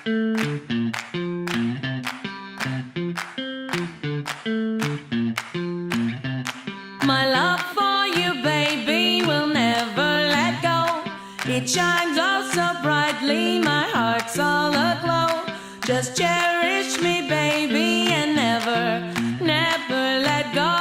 My love for you, baby, will never let go. It shines oh so brightly, my heart's all aglow. Just cherish me, baby, and never, never let go.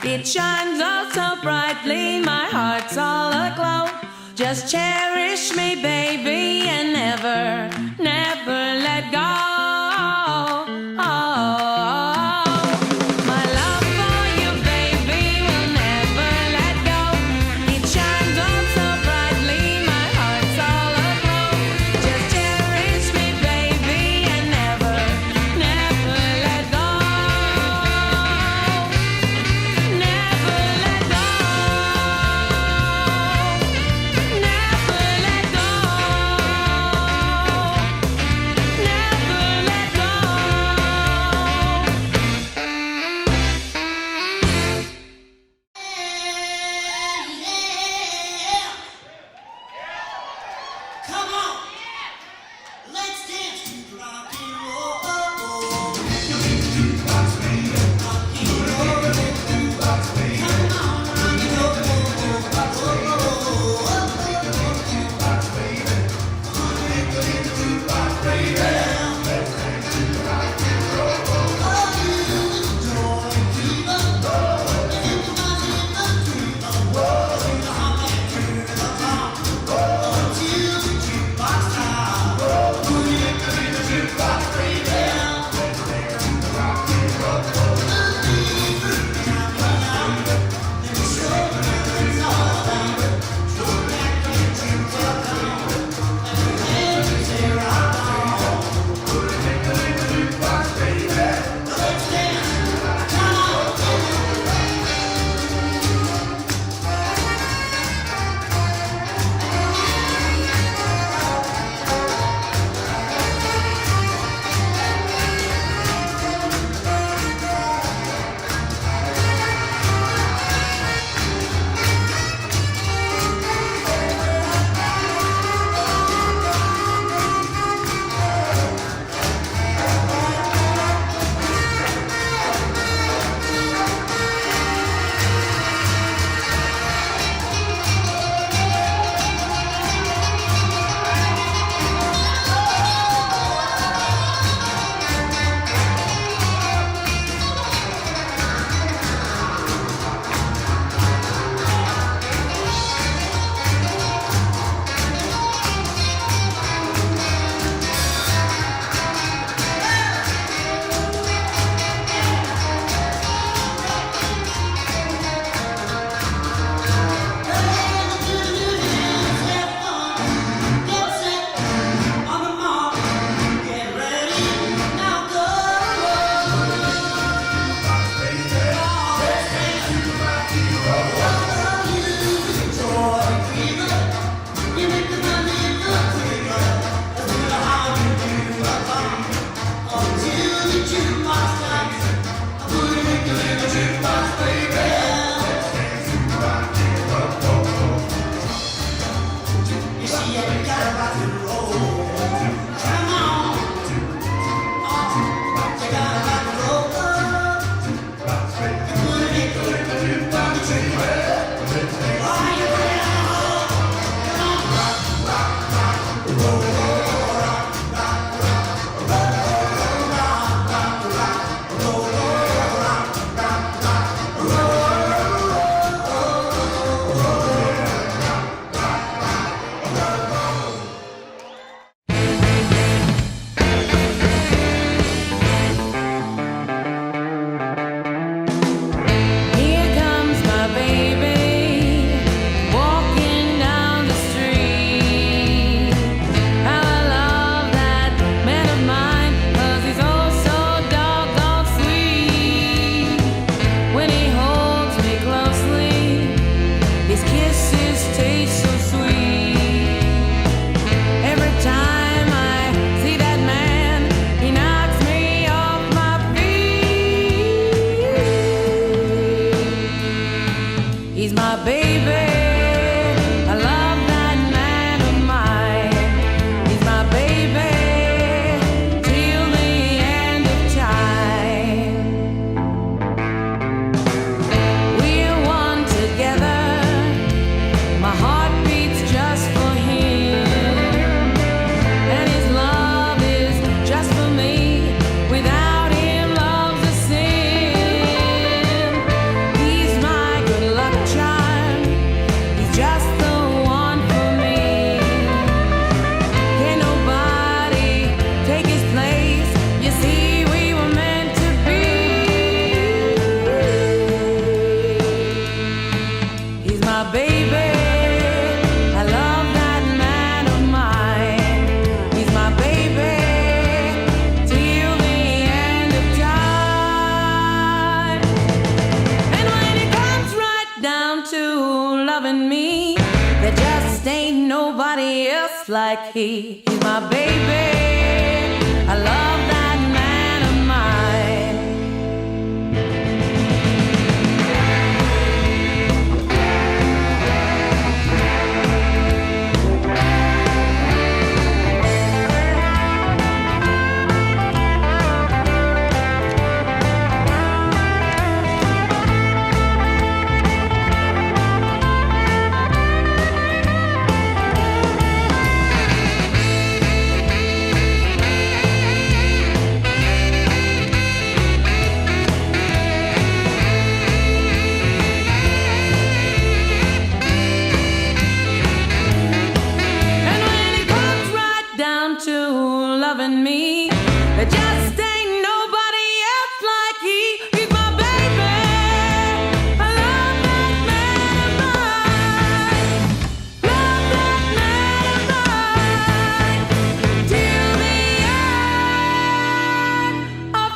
It shines oh so brightly, my heart's all aglow. Just cherish me, baby, and never, never let go. My love for you, baby, will never let go. It shines oh so brightly, my heart's all aglow. Just cherish me, baby, and never, never let go. Never let go. Never let go. Never let go. Come on, let's dance to rock and roll. Rock and roll. Come on, rock and roll. like he. He's my baby. I love that man of mine. Me. There just ain't nobody else like he. He's my baby. I love that man of mine. Love that man of mine. Till the end of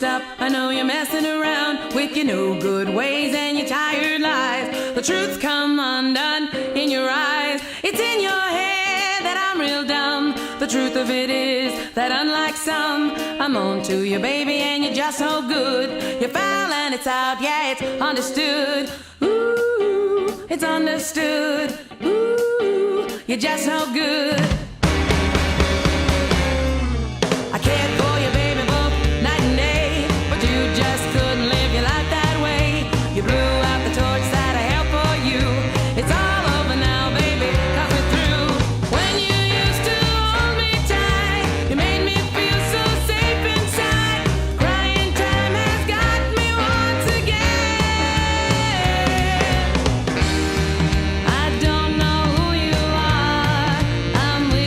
up. I know you're messing around with your no good ways and your tired lies. The truth's come undone in your eyes. It's in your head that I'm real dumb. The truth of it is that unlike some, I'm on to you, baby, and you're just so good. You're foul and it's out, yeah, it's understood. Ooh, it's understood. Ooh, you're just so good. I cared for you, baby, both night and day, but you just couldn't live your life that way. You blew out the torch that I held for you. It's all over now, baby, 'cause we're through. When you used to hold me tight, you made me feel so safe inside. Crying time has got me once again. I don't know who you are, I'm with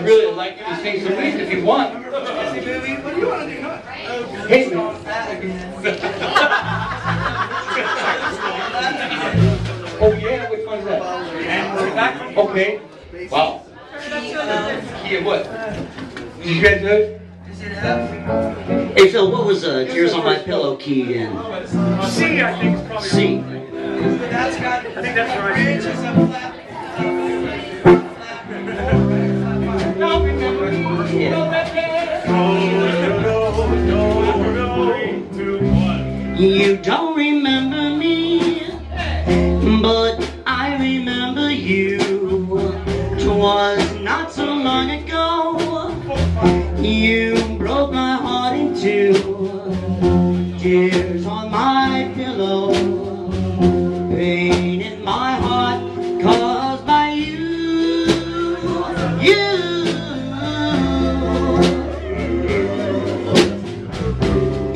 really like you to sing some lead if you want. Hey, oh yeah, which one's that? Okay. Wow. Key of what? Did you guys do it? Hey Phil, what was Tears on My Pillow keyed in? C, I think it's probably. C. I think that's right. You don't remember me, but I remember you. 'Twas not so long ago, you broke my heart in two. Tears on my pillow, pain in my heart, caused by you.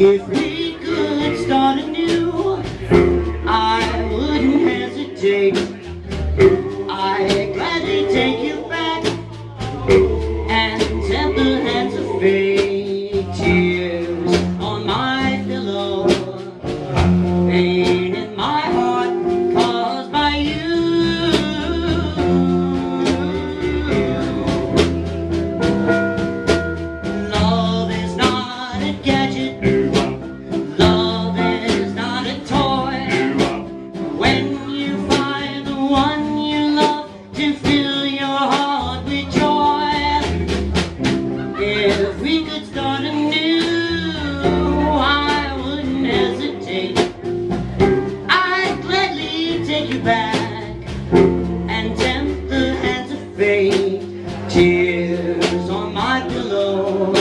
If we could start anew, I wouldn't hesitate. I'd gladly take you back and tempt the hands of fate. Tears on my pillow, pain in my heart, caused by you. Love is not a gadget. Love is not a toy. When you find the one you love to fill your heart with joy. If we could start anew, I wouldn't hesitate. I'd gladly take you back and tempt the hands of fate. Tears on my pillow,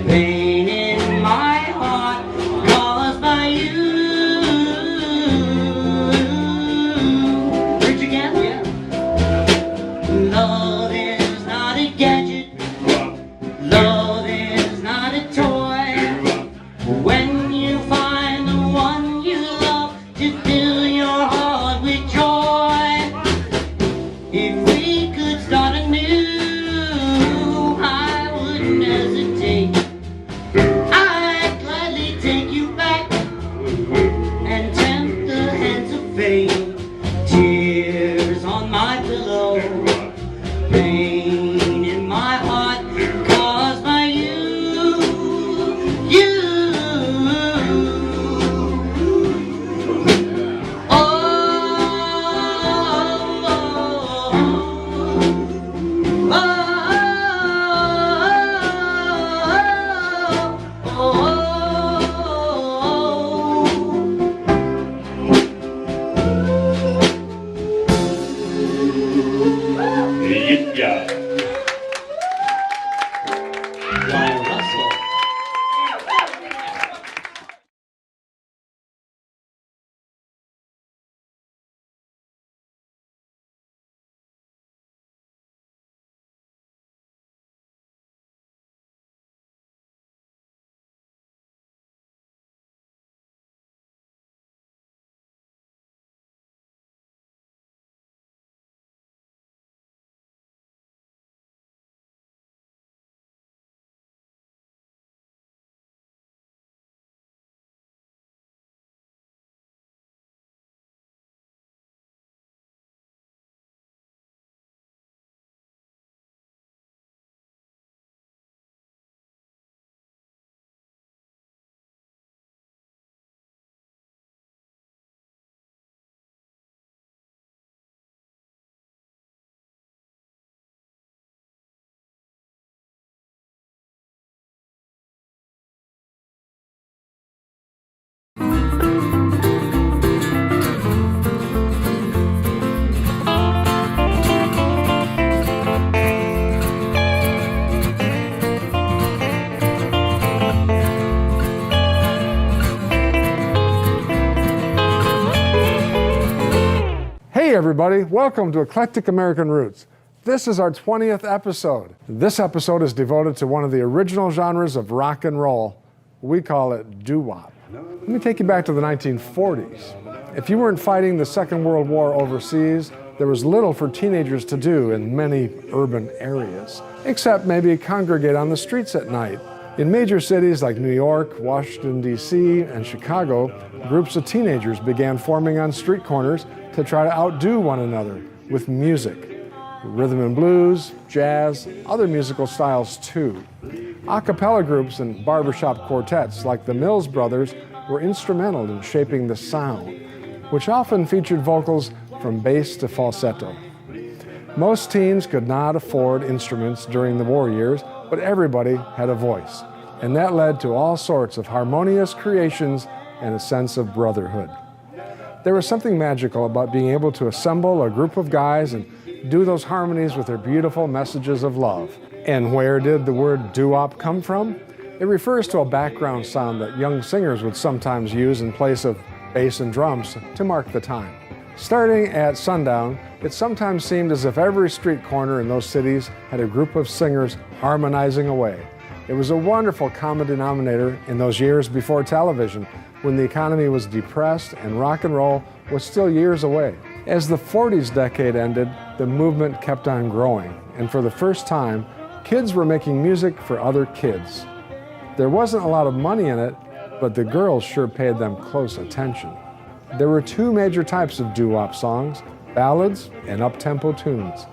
pain in my heart, caused by you. Bridge again, yeah. Love is not a gadget. Love is not a toy. When you find the one you love to fill your heart with joy. If we could start anew, I wouldn't hesitate. I'd gladly take you back and tempt the hands of fate. Tears on my pillow, pain in my heart, caused by you. Yeah. Ryan Russell. Hey everybody, welcome to Eclectic American Roots. This is our 20th episode. This episode is devoted to one of the original genres of rock and roll. We call it doo-wop. Let me take you back to the 1940s. If you weren't fighting the Second World War overseas, There was little for teenagers to do in many urban areas, except maybe congregate on the streets at night. In major cities like New York, Washington, D.C., and Chicago, groups of teenagers began forming on street corners to try to outdo one another with music. Rhythm and blues, jazz, other musical styles too. A cappella groups and barbershop quartets like the Mills Brothers were instrumental in shaping the sound, which often featured vocals from bass to falsetto. Most teens could not afford instruments during the war years, but everybody had a voice, and that led to all sorts of harmonious creations and a sense of brotherhood. There was something magical about being able to assemble a group of guys and do those harmonies with their beautiful messages of love. And where did the word doo-wop come from? It refers to a background sound that young singers would sometimes use in place of bass and drums to mark the time. Starting at sundown, it sometimes seemed as if every street corner in those cities had a group of singers harmonizing away. It was a wonderful common denominator in those years before television, when the economy was depressed and rock and roll was still years away. As the 40s decade ended, the movement kept on growing, and for the first time, kids were making music for other kids. There wasn't a lot of money in it, but the girls sure paid them close attention. There were two major types of doo-wop songs, ballads and up-tempo tunes.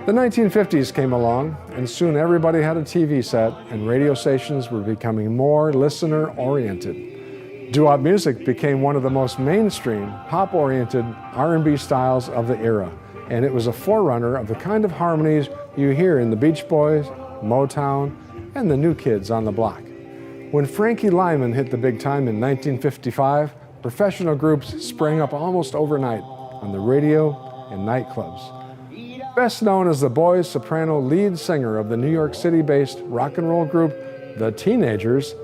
The 1950s came along, and soon everybody had a TV set, and radio stations were becoming more listener-oriented. Doo-wop music became one of the most mainstream, pop-oriented R&B styles of the era, and it was a forerunner of the kind of harmonies you hear in the Beach Boys, Motown, and the New Kids on the Block. When Frankie Lyman hit the big time in 1955, professional groups sprang up almost overnight on the radio and nightclubs. Best known as the boys' soprano lead singer of the New York City-based rock and roll group, The Teenagers,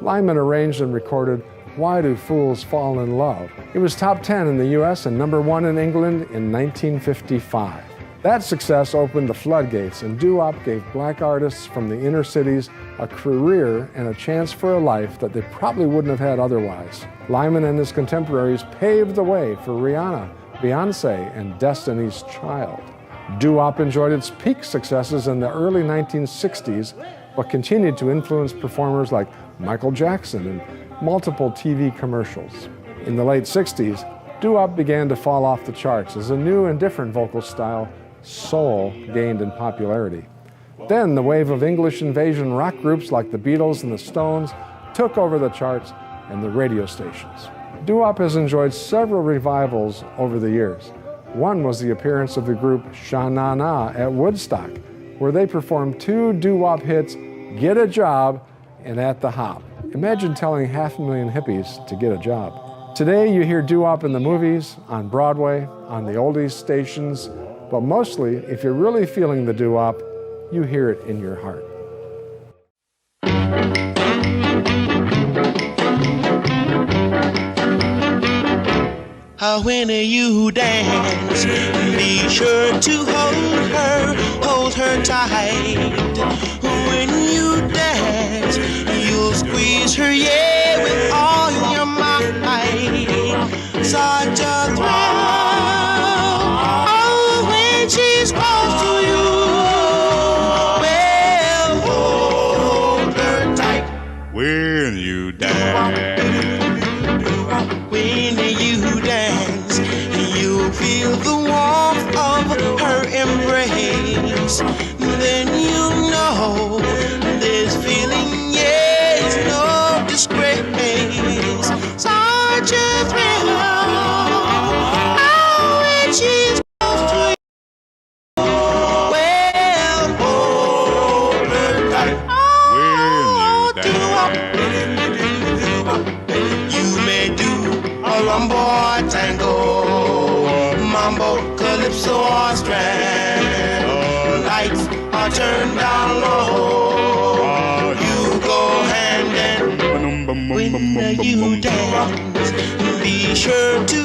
Lyman arranged and recorded Why Do Fools Fall in Love? It was top 10 in the US and number 1 in England in 1955. That success opened the floodgates, and doo-wop gave black artists from the inner cities a career and a chance for a life that they probably wouldn't have had otherwise. Lyman and his contemporaries paved the way for Rihanna, Beyonce, and Destiny's Child. Doo-wop enjoyed its peak successes in the early 1960s, but continued to influence performers like Michael Jackson and multiple TV commercials. In the late 60s, doo-wop began to fall off the charts as a new and different vocal style, soul, gained in popularity. Then the wave of English invasion rock groups like the Beatles and the Stones took over the charts and the radio stations. Doo-wop has enjoyed several revivals over the years. One was the appearance of the group Sha-Na-Na at Woodstock, where they performed two doo-wop hits, Get a Job and At the Hop. Imagine telling 500,000 hippies to get a job. Today you hear doo-wop in the movies, on Broadway, on the oldies stations, but mostly, if you're really feeling the doo-wop, you hear it in your heart. When you dance, be sure to hold her tight. When you dance, you'll squeeze her, yeah, with all your might. Such a thrill, oh, when she's close to you. Well, hold her tight. When you dance. When you dance, you feel the warmth of her embrace. Then you know this feeling, yeah, is no disgrace. Such a thrill, oh, when she's close to you. Well, hold her tight. Oh, doo-wop. You may do a rumba, tango, mambo, calypso, or strand. Lights are turned down low. You go hand in when you dance. Be sure to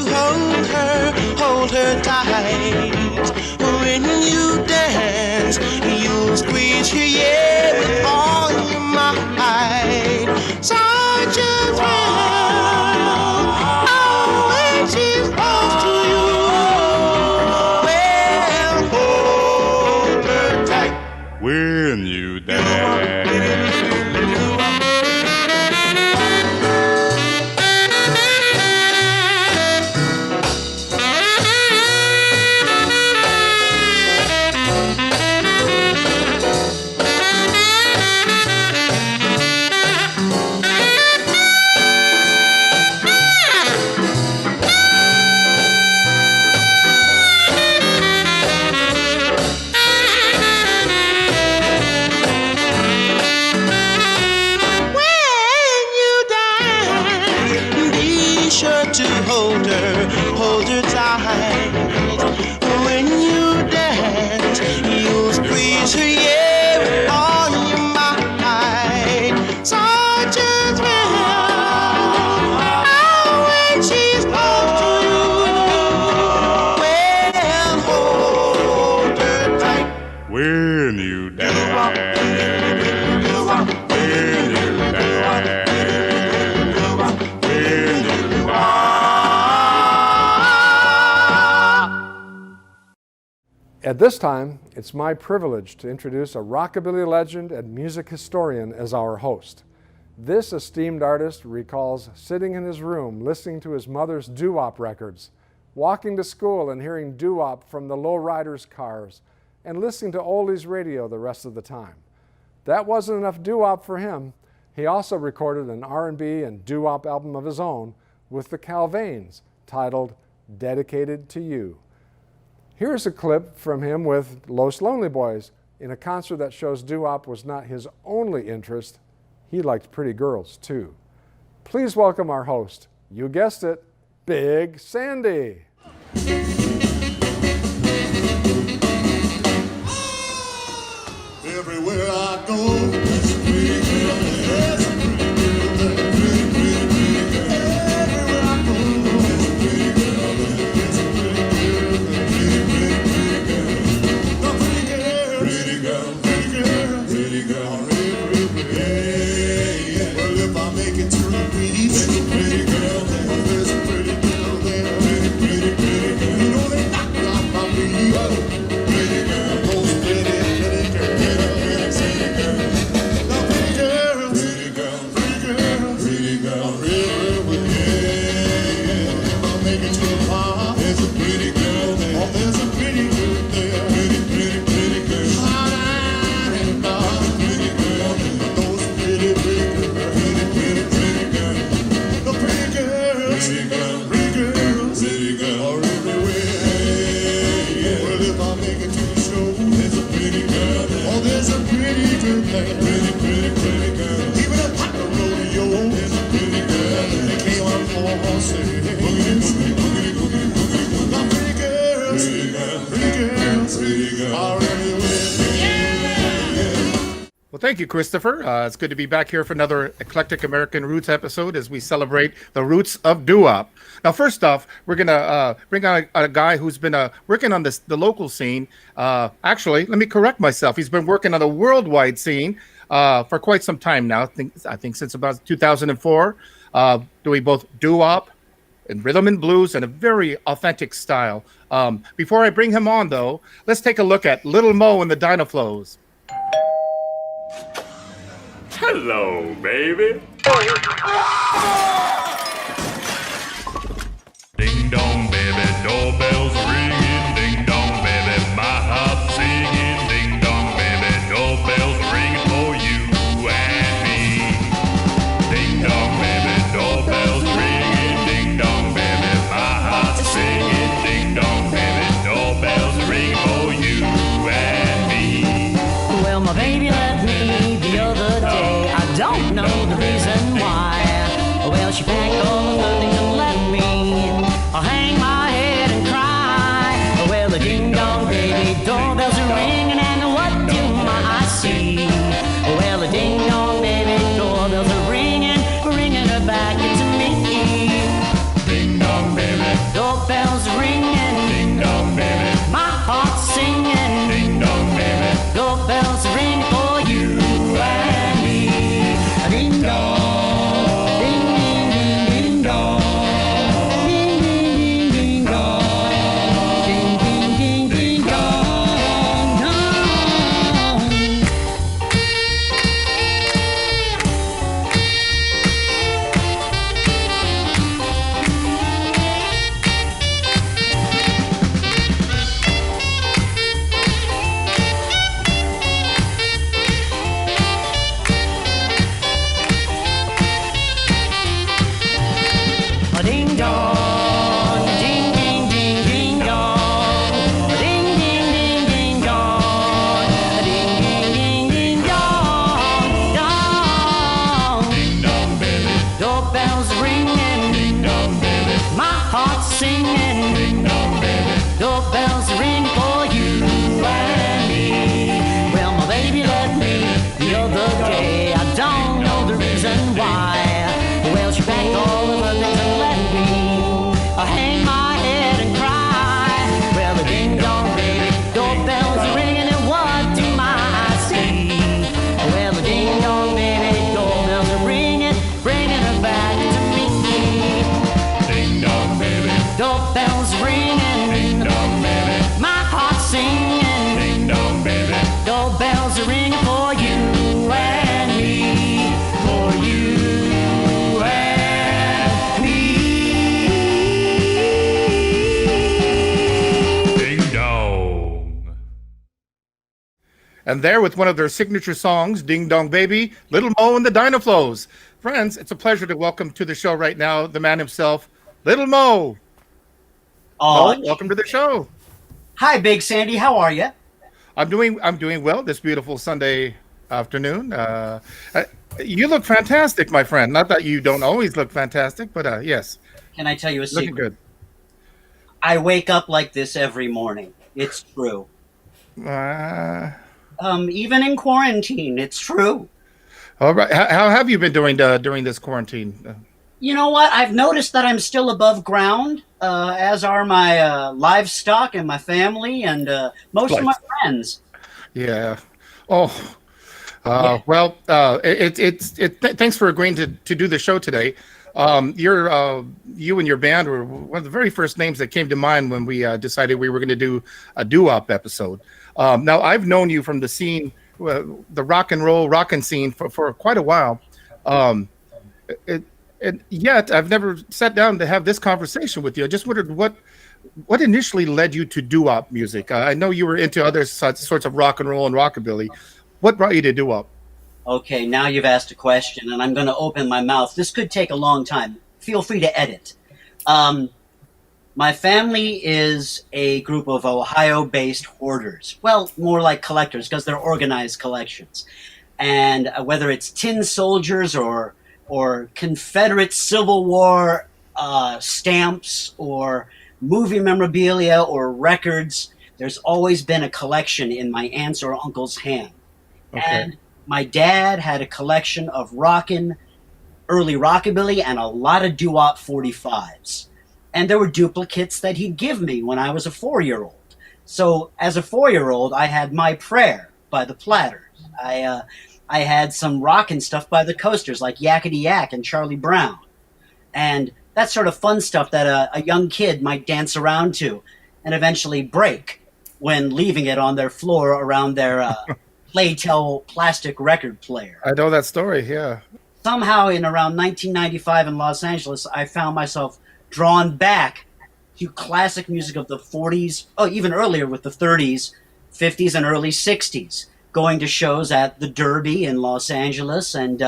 hold her tight. When you dance, you'll squeeze her, yeah, with all your might. Such a thrill, oh, when she's close to you. Hold her tight. When you dance, you'll squeeze her, yeah, with all your might. Such a thrill, oh, when she's close to you. Well, hold her tight. When you dance, when you dance, when you At this time, it's my privilege to introduce a rockabilly legend and music historian as our host. This esteemed artist recalls sitting in his room listening to his mother's doo-wop records, walking to school and hearing doo-wop from the lowriders' cars, and listening to oldies radio the rest of the time. That wasn't enough doo-wop for him. He also recorded an R&B and doo-wop album of his own with the Calvains titled Dedicated to You. Here's a clip from him with Los Lonely Boys in a concert that shows doo-wop was not his only interest. He liked pretty girls too. Please welcome our host, you guessed it, Big Sandy. Everywhere I go, there's a pretty girl, there's a pretty girl, pretty, pretty, pretty girl. Everywhere I go, there's a pretty girl, there's a pretty girl, pretty, pretty, pretty girl. The pretty girl, pretty girl, pretty girl, pretty girl, everywhere. Yeah. Well, if I make it to the beach, there's a pretty girl there, there's a pretty girl there, pretty, pretty, pretty girl. You know they knock me off my feet. Pretty girl, those pretty, pretty girls. Well, thank you, Christopher. It's good to be back here for another Eclectic American Roots episode as we celebrate the roots of doo-wop. Now, first off, we're going to bring on a guy who's been working on the local scene. Actually, let me correct myself. He's been working on the worldwide scene for quite some time now. I think since about 2004, doing both doo-wop and rhythm and blues in a very authentic style. Before I bring him on, though, let's take a look at Little Mo and the Dynaflows. Hello, baby. Ding dong, baby, doorbells ringing. Ding dong, baby, my heart singing. Ding dong, baby, doorbells ringing for you and me. Ding dong, baby, doorbells ringing. Ding dong, baby, my heart singing. Ding dong, baby, doorbells ringing for you and me. Well, my baby left me the other day. I don't know the reason why. Well, she packed all the money and left me. I'll hang my head and cry. Well, the ding-dong, baby, doorbells are ringing, and what do my eyes see? Well, the ding-dong, baby, doorbells are ringing her back into me. Ding-dong, baby, Doorbells ringing, ding-dong, baby, my heart's singing. ding-dong, baby. Doorbells ring for you and me. Ding dong, ding ding ding ding other day. I don't know the reason why. Well, she packed all of her things and let me hang my head and cry. Well, the ding dong baby, doorbells are ringing, and what do my eyes see? Well, the ding dong baby, doorbells are ringing, bringing her back to me. Ding dong, baby. Doorbells ringing, Ding dong, baby. my heart singing. Ding dong, baby. Doorbells are ringing for you and me, for you and me. Ding dong. And there with one of their signature songs, Ding Dong Baby, Little Mo and the Dynaflows. Friends, it's a pleasure to welcome to the show right now the man himself, Little Mo. Oh, Mo, welcome to the show. hi, Big Sandy. How are you? I'm doing well this beautiful Sunday afternoon. You look fantastic, my friend. Not that you don't always look fantastic, but yes, Can I tell you a looking secret? good. I wake up like this every morning. It's true. Even in quarantine, it's true. All right. How have you been doing during this quarantine? You know what? I've noticed that I'm still above ground, as are my livestock and my family and most of my friends. Yeah. Oh. Well, thanks for agreeing to do the show today. You and your band were one of the very first names that came to mind when we decided we were going to do a doo-wop episode. Now, I've known you from the scene, the rock and roll rockin' scene for quite a while. And yet I've never sat down to have this conversation with you. I just wondered what initially led you to doo-wop music. I know you were into other sorts of rock and roll and rockabilly. What brought you to doo-wop? Okay, now you've asked a question, and I'm going to open my mouth. This could take a long time. Feel free to edit. My family is a group of Ohio-based hoarders. Well, more like collectors, because they're organized collections. And whether it's tin soldiers or Confederate Civil War stamps or movie memorabilia or records, there's always been a collection in my aunt's or uncle's hand. Okay. And my dad had a collection of early rockabilly and a lot of doo-wop 45s. And there were duplicates that he'd give me when I was a 4-year-old. So as a 4-year-old, I had My Prayer by the Platters. I had some rockin' stuff by the Coasters, like Yakety Yak and Charlie Brown. And that sort of fun stuff that a young kid might dance around to and eventually break when leaving it on their floor around their Playtel plastic record player. I know that story, yeah. Somehow in around 1995 in Los Angeles, I found myself drawn back to classic music of the 40s, even earlier with the 30s, 50s, and early 60s. Going to shows at the Derby in Los Angeles, and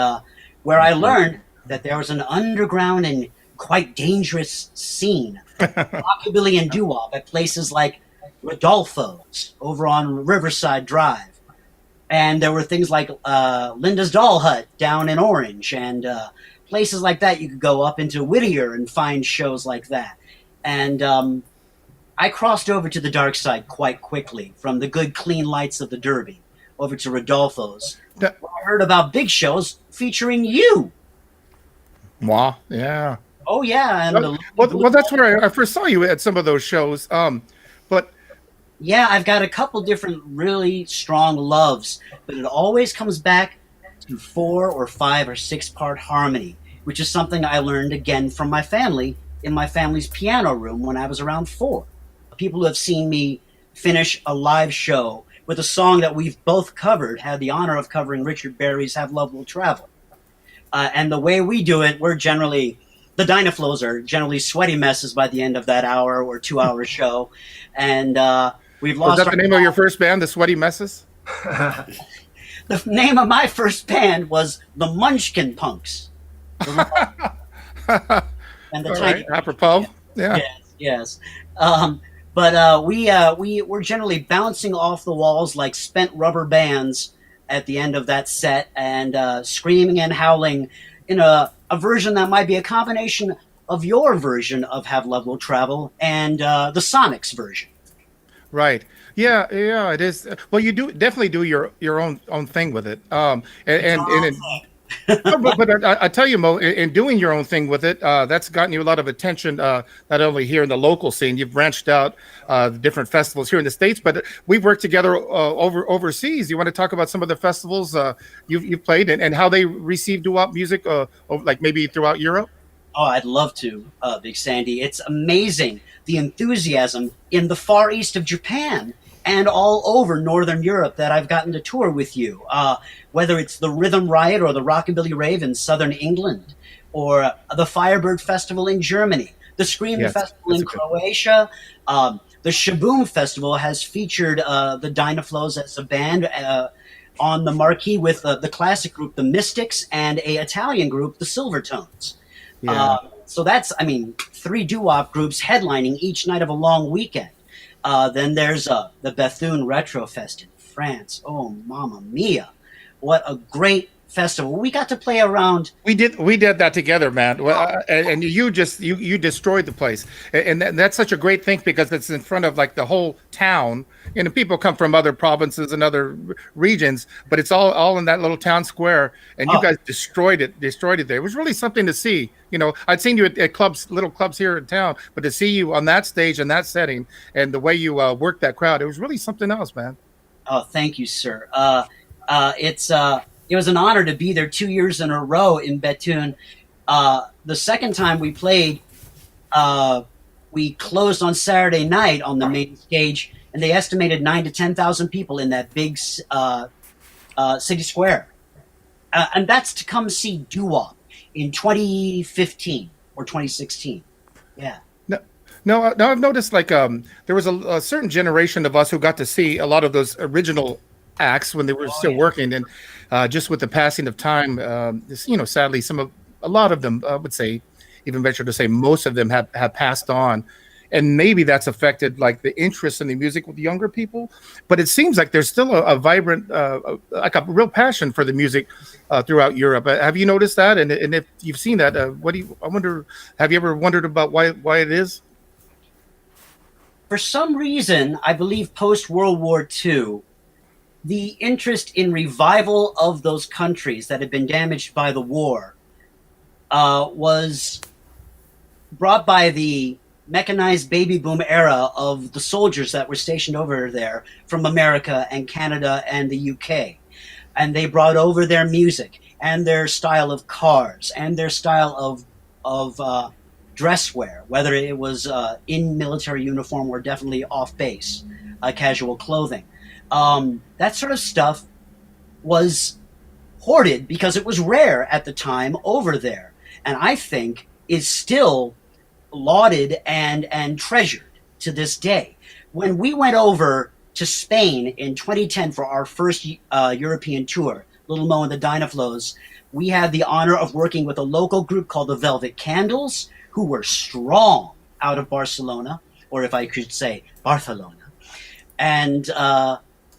where I learned that there was an underground and quite dangerous scene, rockabilly and doo-wop at places like Rodolfo's over on Riverside Drive. And there were things like Linda's Doll Hut down in Orange, and places like that. You could go up into Whittier and find shows like that. And I crossed over to the dark side quite quickly, from the good, clean lights of the Derby over to Rodolfo's. I heard about big shows featuring you. Wow, yeah. Oh, yeah. And Well, that's where I first saw you at some of those shows. But yeah, I've got a couple different really strong loves, but it always comes back to 4 or 5 or 6-part harmony, which is something I learned again from my family in my family's piano room when I was around 4. People who have seen me finish a live show with a song that we've both covered, had the honor of covering Richard Berry's Have Love Will Travel. And the way we do it, the Dynaflows are generally sweaty messes by the end of that hour or 2-hour show. And we've lost. Was that the name of your first band, the Sweaty Messes? The name of my first band was the Munchkin Punks. And the All Tiny. right, apropos. Yeah. Yes. But we were generally bouncing off the walls like spent rubber bands at the end of that set, and screaming and howling in a version that might be a combination of your version of Have Love Will Travel and the Sonics version. Right. Yeah, yeah, it is. Well, you do definitely do your own thing with it. No, but I tell you, Mo, in doing your own thing with it, that's gotten you a lot of attention. Not only here in the local scene, you've branched out the different festivals here in the States, but we've worked together overseas. You want to talk about some of the festivals you've played and how they receive doo-wop music, like maybe throughout Europe? Oh, I'd love to, Big Sandy. It's amazing the enthusiasm in the far east of Japan and all over Northern Europe that I've gotten to tour with you. Whether it's the Rhythm Riot or the Rockabilly Rave in Southern England, or the Firebird Festival in Germany, the Scream Yes, Festival that's in a good. Croatia. The Shaboom Festival has featured the Dynaflows as a band on the marquee with the classic group, the Mystics, and a Italian group, the Silvertones. Yeah. So that's, I mean, 3 doo-wop groups headlining each night of a long weekend. Then there's the Bethune Retro Fest in France. Oh, mamma mia. What a great festival. We got to play around. We did that together, man. Well, and you destroyed the place, and that's such a great thing because it's in front of like the whole town. You know, people come from other provinces and other regions, but it's all in that little town square, and you guys destroyed it there. It was really something to see. You know, I'd seen you at clubs, little clubs here in town, but to see you on that stage in that setting and the way you worked that crowd, it was really something else, man. Oh, thank you, sir. It was an honor to be there 2 years in a row in Bethune. The second time we played, we closed on Saturday night on the main stage, and they estimated 9 to 10,000 people in that big city square, and that's to come see doo-wop in 2015 or 2016. Yeah. No, I've noticed like there was a certain generation of us who got to see a lot of those original acts when they were still working, and just with the passing of time, sadly, a lot of them, I would say, even venture to say, most of them have passed on, and maybe that's affected like the interest in the music with younger people. But it seems like there's still a vibrant, like a real passion for the music throughout Europe. Have you noticed that? And if you've seen that, I wonder, have you ever wondered about why it is? For some reason, I believe post World War II, the interest in revival of those countries that had been damaged by the war was brought by the mechanized baby boom era of the soldiers that were stationed over there from America and Canada and the UK. And they brought over their music and their style of cars and their style of dress wear, whether it was in military uniform or definitely off base, casual clothing. That sort of stuff was hoarded because it was rare at the time over there, and I think is still lauded and treasured to this day. When we went over to Spain in 2010 for our first European tour, Little Mo and the Dynaflows, we had the honor of working with a local group called the Velvet Candles, who were strong out of Barcelona, or if I could say Barcelona, and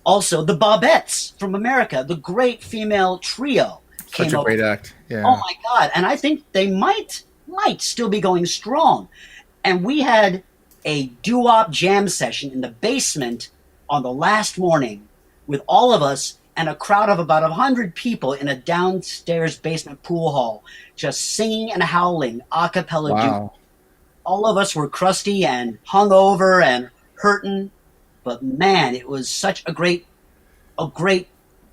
also the Bobettes from America, the great female trio. Such a great act. Yeah. Oh my God. And I think they might still be going strong. And we had a doo-wop jam session in the basement on the last morning with all of us and a crowd of about 100 people in a downstairs basement pool hall, just singing and howling a cappella. Wow. All of us were crusty and hungover and hurting, but man, it was such a great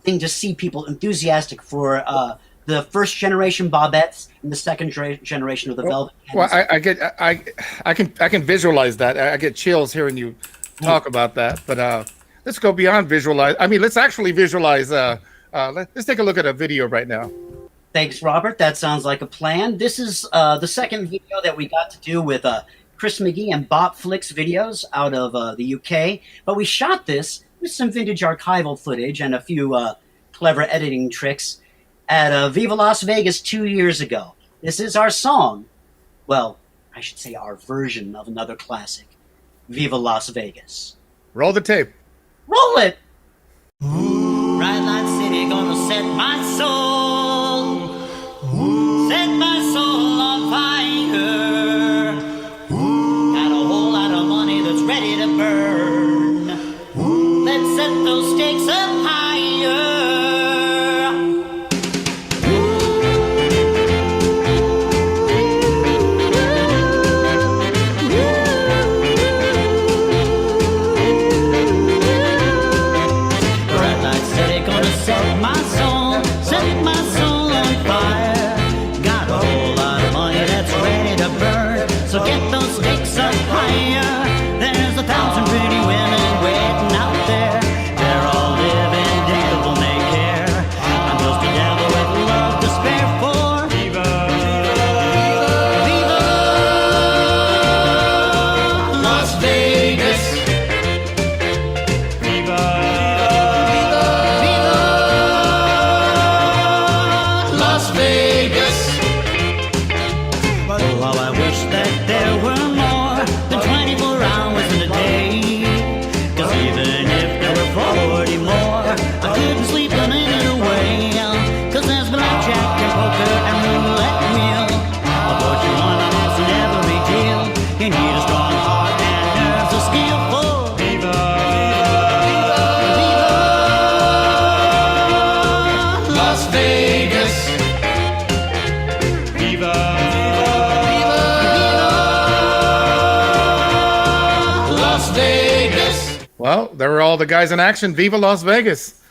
thing to see people enthusiastic for the first generation Bobettes and the second generation of the Velvet Well, Candles. I can visualize that. I get chills hearing you talk about that. But let's go beyond visualize. I mean, let's actually visualize. Let's take a look at a video right now. Thanks, Robert. That sounds like a plan. This is the second video that we got to do with Chris McGee and Bop Flicks videos out of the UK. But we shot this with some vintage archival footage and a few clever editing tricks at Viva Las Vegas 2 years ago. This is our song. Well, I should say our version of another classic, Viva Las Vegas. Roll the tape. Roll it! Bright light city gonna set my soul, set my soul on fire. Got a whole lot of money that's ready to burn. Well, there were all the guys in action. Viva Las Vegas.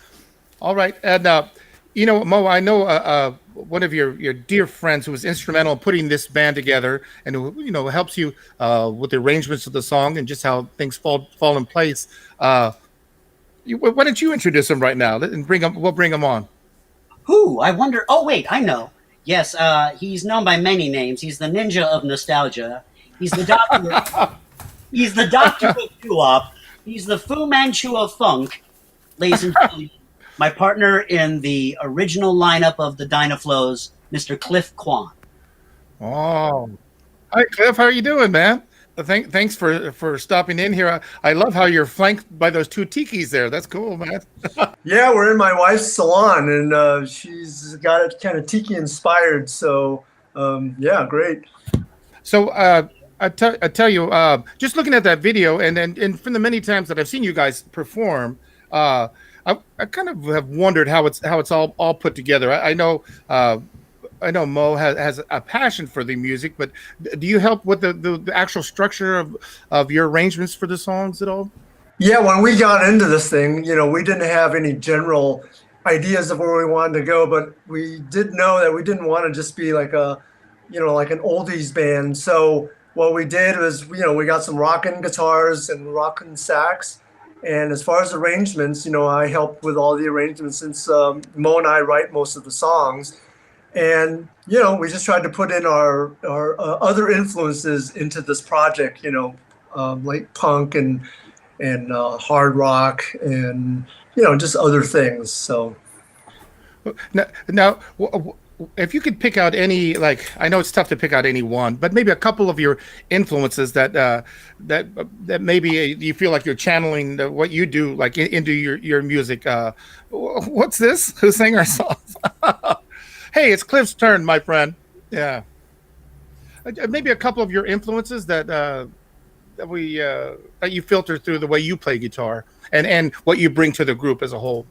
All right. And, Mo, I know one of your dear friends who was instrumental in putting this band together and who, helps you with the arrangements of the song and just how things fall in place. Why don't you introduce him right now and we'll bring him on. Who? I wonder. Oh, wait, I know. Yes, he's known by many names. He's the ninja of nostalgia. He's the doctor. He's the doctor of doo-wop. He's the Fu Manchu of funk, ladies and gentlemen. My partner in the original lineup of the Dynaflows, Mr. Cliff Kwan. Oh, hi Cliff. How are you doing, man? Thanks for stopping in here. I love how you're flanked by those two tikis there. That's cool, man. Yeah, we're in my wife's salon, and she's got it kind of tiki inspired. So, yeah, great. So I tell you, just looking at that video, and from the many times that I've seen you guys perform, I kind of have wondered how it's all put together. I know Mo has a passion for the music, but do you help with the actual structure of your arrangements for the songs at all? Yeah, when we got into this thing, we didn't have any general ideas of where we wanted to go, but we did know that we didn't want to just be like like an oldies band. So what we did was, we got some rockin' guitars and rockin' sax. And as far as arrangements, I help with all the arrangements since Mo and I write most of the songs. And, we just tried to put in our other influences into this project, like punk and hard rock and, just other things. So now, if you could pick out any, I know it's tough to pick out any one, but maybe a couple of your influences that maybe you feel like you're channeling what you do, like into your music. What's this? Who sang our songs? Hey, it's Cliff's turn, my friend. Yeah, maybe a couple of your influences that you filter through the way you play guitar and what you bring to the group as a whole.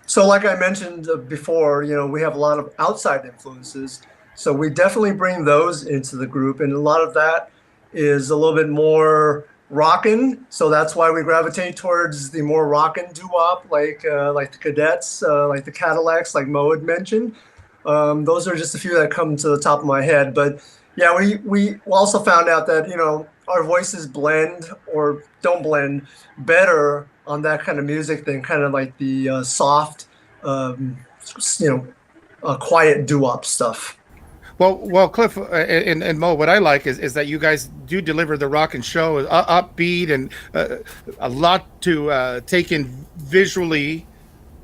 So like I mentioned before, we have a lot of outside influences. So we definitely bring those into the group. And a lot of that is a little bit more rockin'. So that's why we gravitate towards the more rockin' doo-wop, like the Cadets, like the Cadillacs, like Mo had mentioned. Those are just a few that come to the top of my head. But yeah, we also found out that, our voices blend or don't blend better on that kind of music than kind of like the soft, quiet doo-wop stuff. Well, Cliff and Mo, what I like is that you guys do deliver the rock and show, upbeat and a lot to take in visually,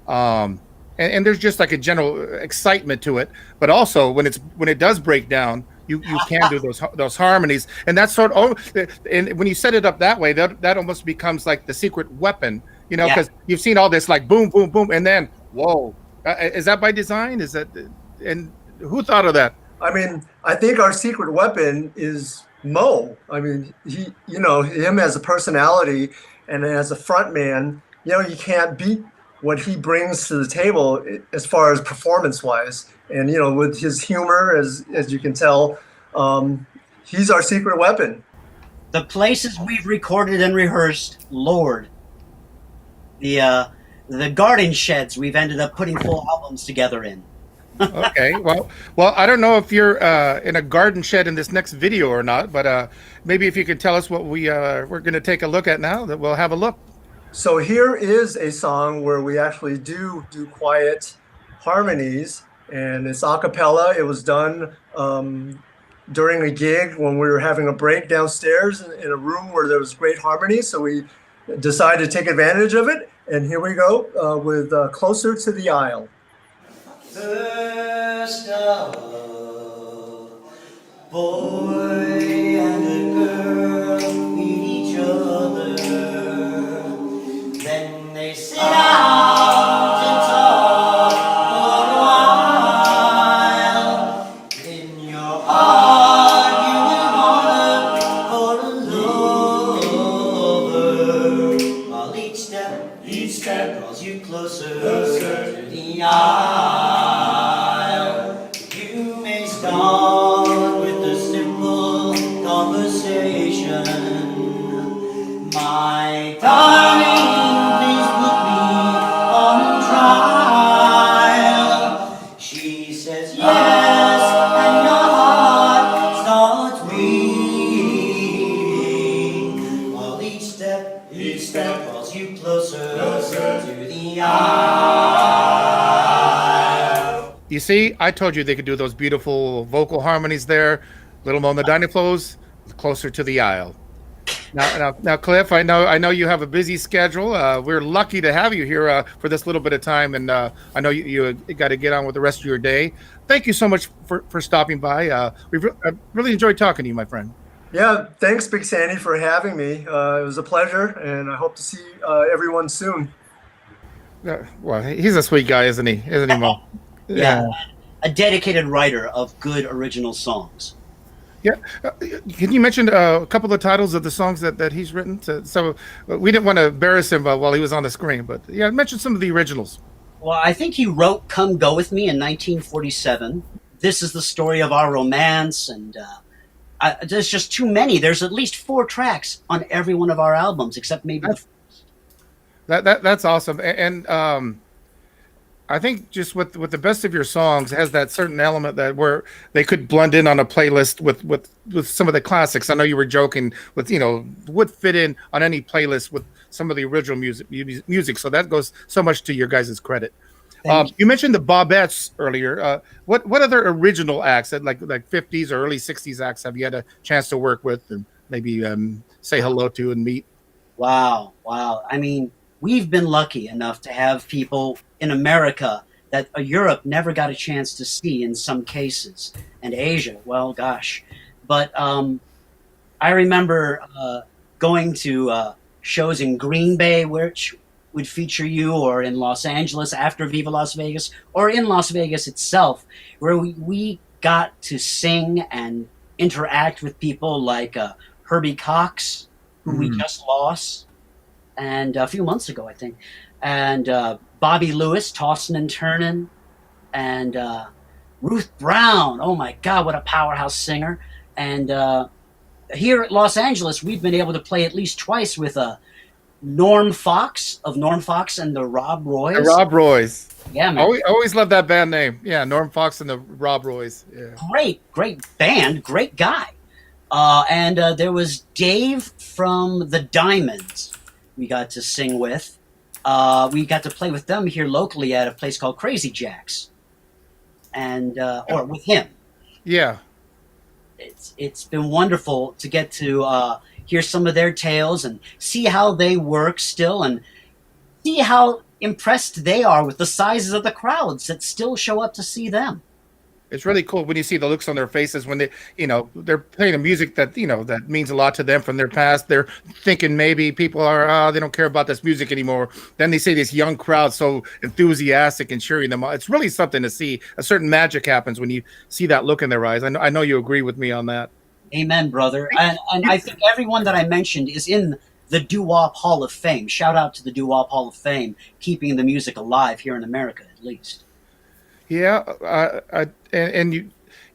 and there's just like a general excitement to it. But also when it does break down, you can do those harmonies, and that's and when you set it up that way, that almost becomes like the secret weapon, because you've seen all this like boom, boom, boom, and then whoa, is that by design? Is that, and who thought of that? I mean, I think our secret weapon is Mo. I mean, him as a personality and as a front man, you can't beat what he brings to the table as far as performance wise. And, with his humor, as you can tell, he's our secret weapon. The places we've recorded and rehearsed, Lord. The garden sheds we've ended up putting full albums together in. Okay, well, I don't know if you're in a garden shed in this next video or not, but maybe if you could tell us what we're going to take a look at now, that we'll have a look. So here is a song where we actually do quiet harmonies, and it's a cappella. It was done during a gig when we were having a break downstairs in a room where there was great harmony, so we decided to take advantage of it, and here we go with Closer to the Aisle. First of all, boy and a girl meet each other. Then they sit out and talk for a while. In your heart you will want for a lover, while each step draws you closer to the aisle. says yes, and your heart starts beating. While each step draws you closer to the aisle. You see, I told you they could do those beautiful vocal harmonies there. Little Mo and the Dynaflows, closer to the aisle. Now, Cliff, I know you have a busy schedule. We're lucky to have you here for this little bit of time, and I know you got to get on with the rest of your day. Thank you so much for stopping by. We've really enjoyed talking to you, my friend. Yeah, thanks, Big Sandy, for having me. It was a pleasure, and I hope to see everyone soon. Well, he's a sweet guy, isn't he? Isn't he, Mo? Yeah, a dedicated writer of good original songs. Yeah. Can you mention a couple of titles of the songs that he's written? So we didn't want to embarrass him while he was on the screen, but yeah, mention some of the originals. Well, I think he wrote Come Go With Me in 1947. This is the story of our romance, and there's just too many. There's at least 4 tracks on every one of our albums, except maybe That's awesome. And I think just with the best of your songs, it has that certain element that where they could blend in on a playlist with some of the classics. I know you were joking with, would fit in on any playlist with some of the original music. So that goes so much to your guys' credit. You mentioned the Bobettes earlier. What other original acts, like 50s or early 60s acts, have you had a chance to work with and maybe say hello to and meet? Wow. I mean, we've been lucky enough to have people in America that Europe never got a chance to see in some cases, and Asia, well, gosh. But I remember going to shows in Green Bay, which would feature you, or in Los Angeles after Viva Las Vegas, or in Las Vegas itself, where we got to sing and interact with people like Herbie Cox, who we just lost, and a few months ago, I think, and Bobby Lewis, Tossin' and Turnin', and Ruth Brown. Oh my God, what a powerhouse singer! And here at Los Angeles, we've been able to play at least twice with Norm Fox of Norm Fox and the Rob Roys. The Rob Roys. Yeah, man. Always loved that band name. Yeah, Norm Fox and the Rob Roys. Yeah. Great band, great guy. And there was Dave from the Diamonds we got to sing with. We got to play with them here locally at a place called Crazy Jack's. And or with him. Yeah. It's been wonderful to get to hear some of their tales and see how they work still, and see how impressed they are with the sizes of the crowds that still show up to see them. It's really cool when you see the looks on their faces when they're playing a music that that means a lot to them from their past. They're thinking maybe people are they don't care about this music anymore. Then they see this young crowd so enthusiastic and cheering them on. It's really something to see. A certain magic happens when you see that look in their eyes. I know you agree with me on that. Amen, brother. And I think everyone that I mentioned is in the DooWop Hall of Fame. Shout out to the DooWop Hall of Fame, keeping the music alive here in America, at least. Yeah, and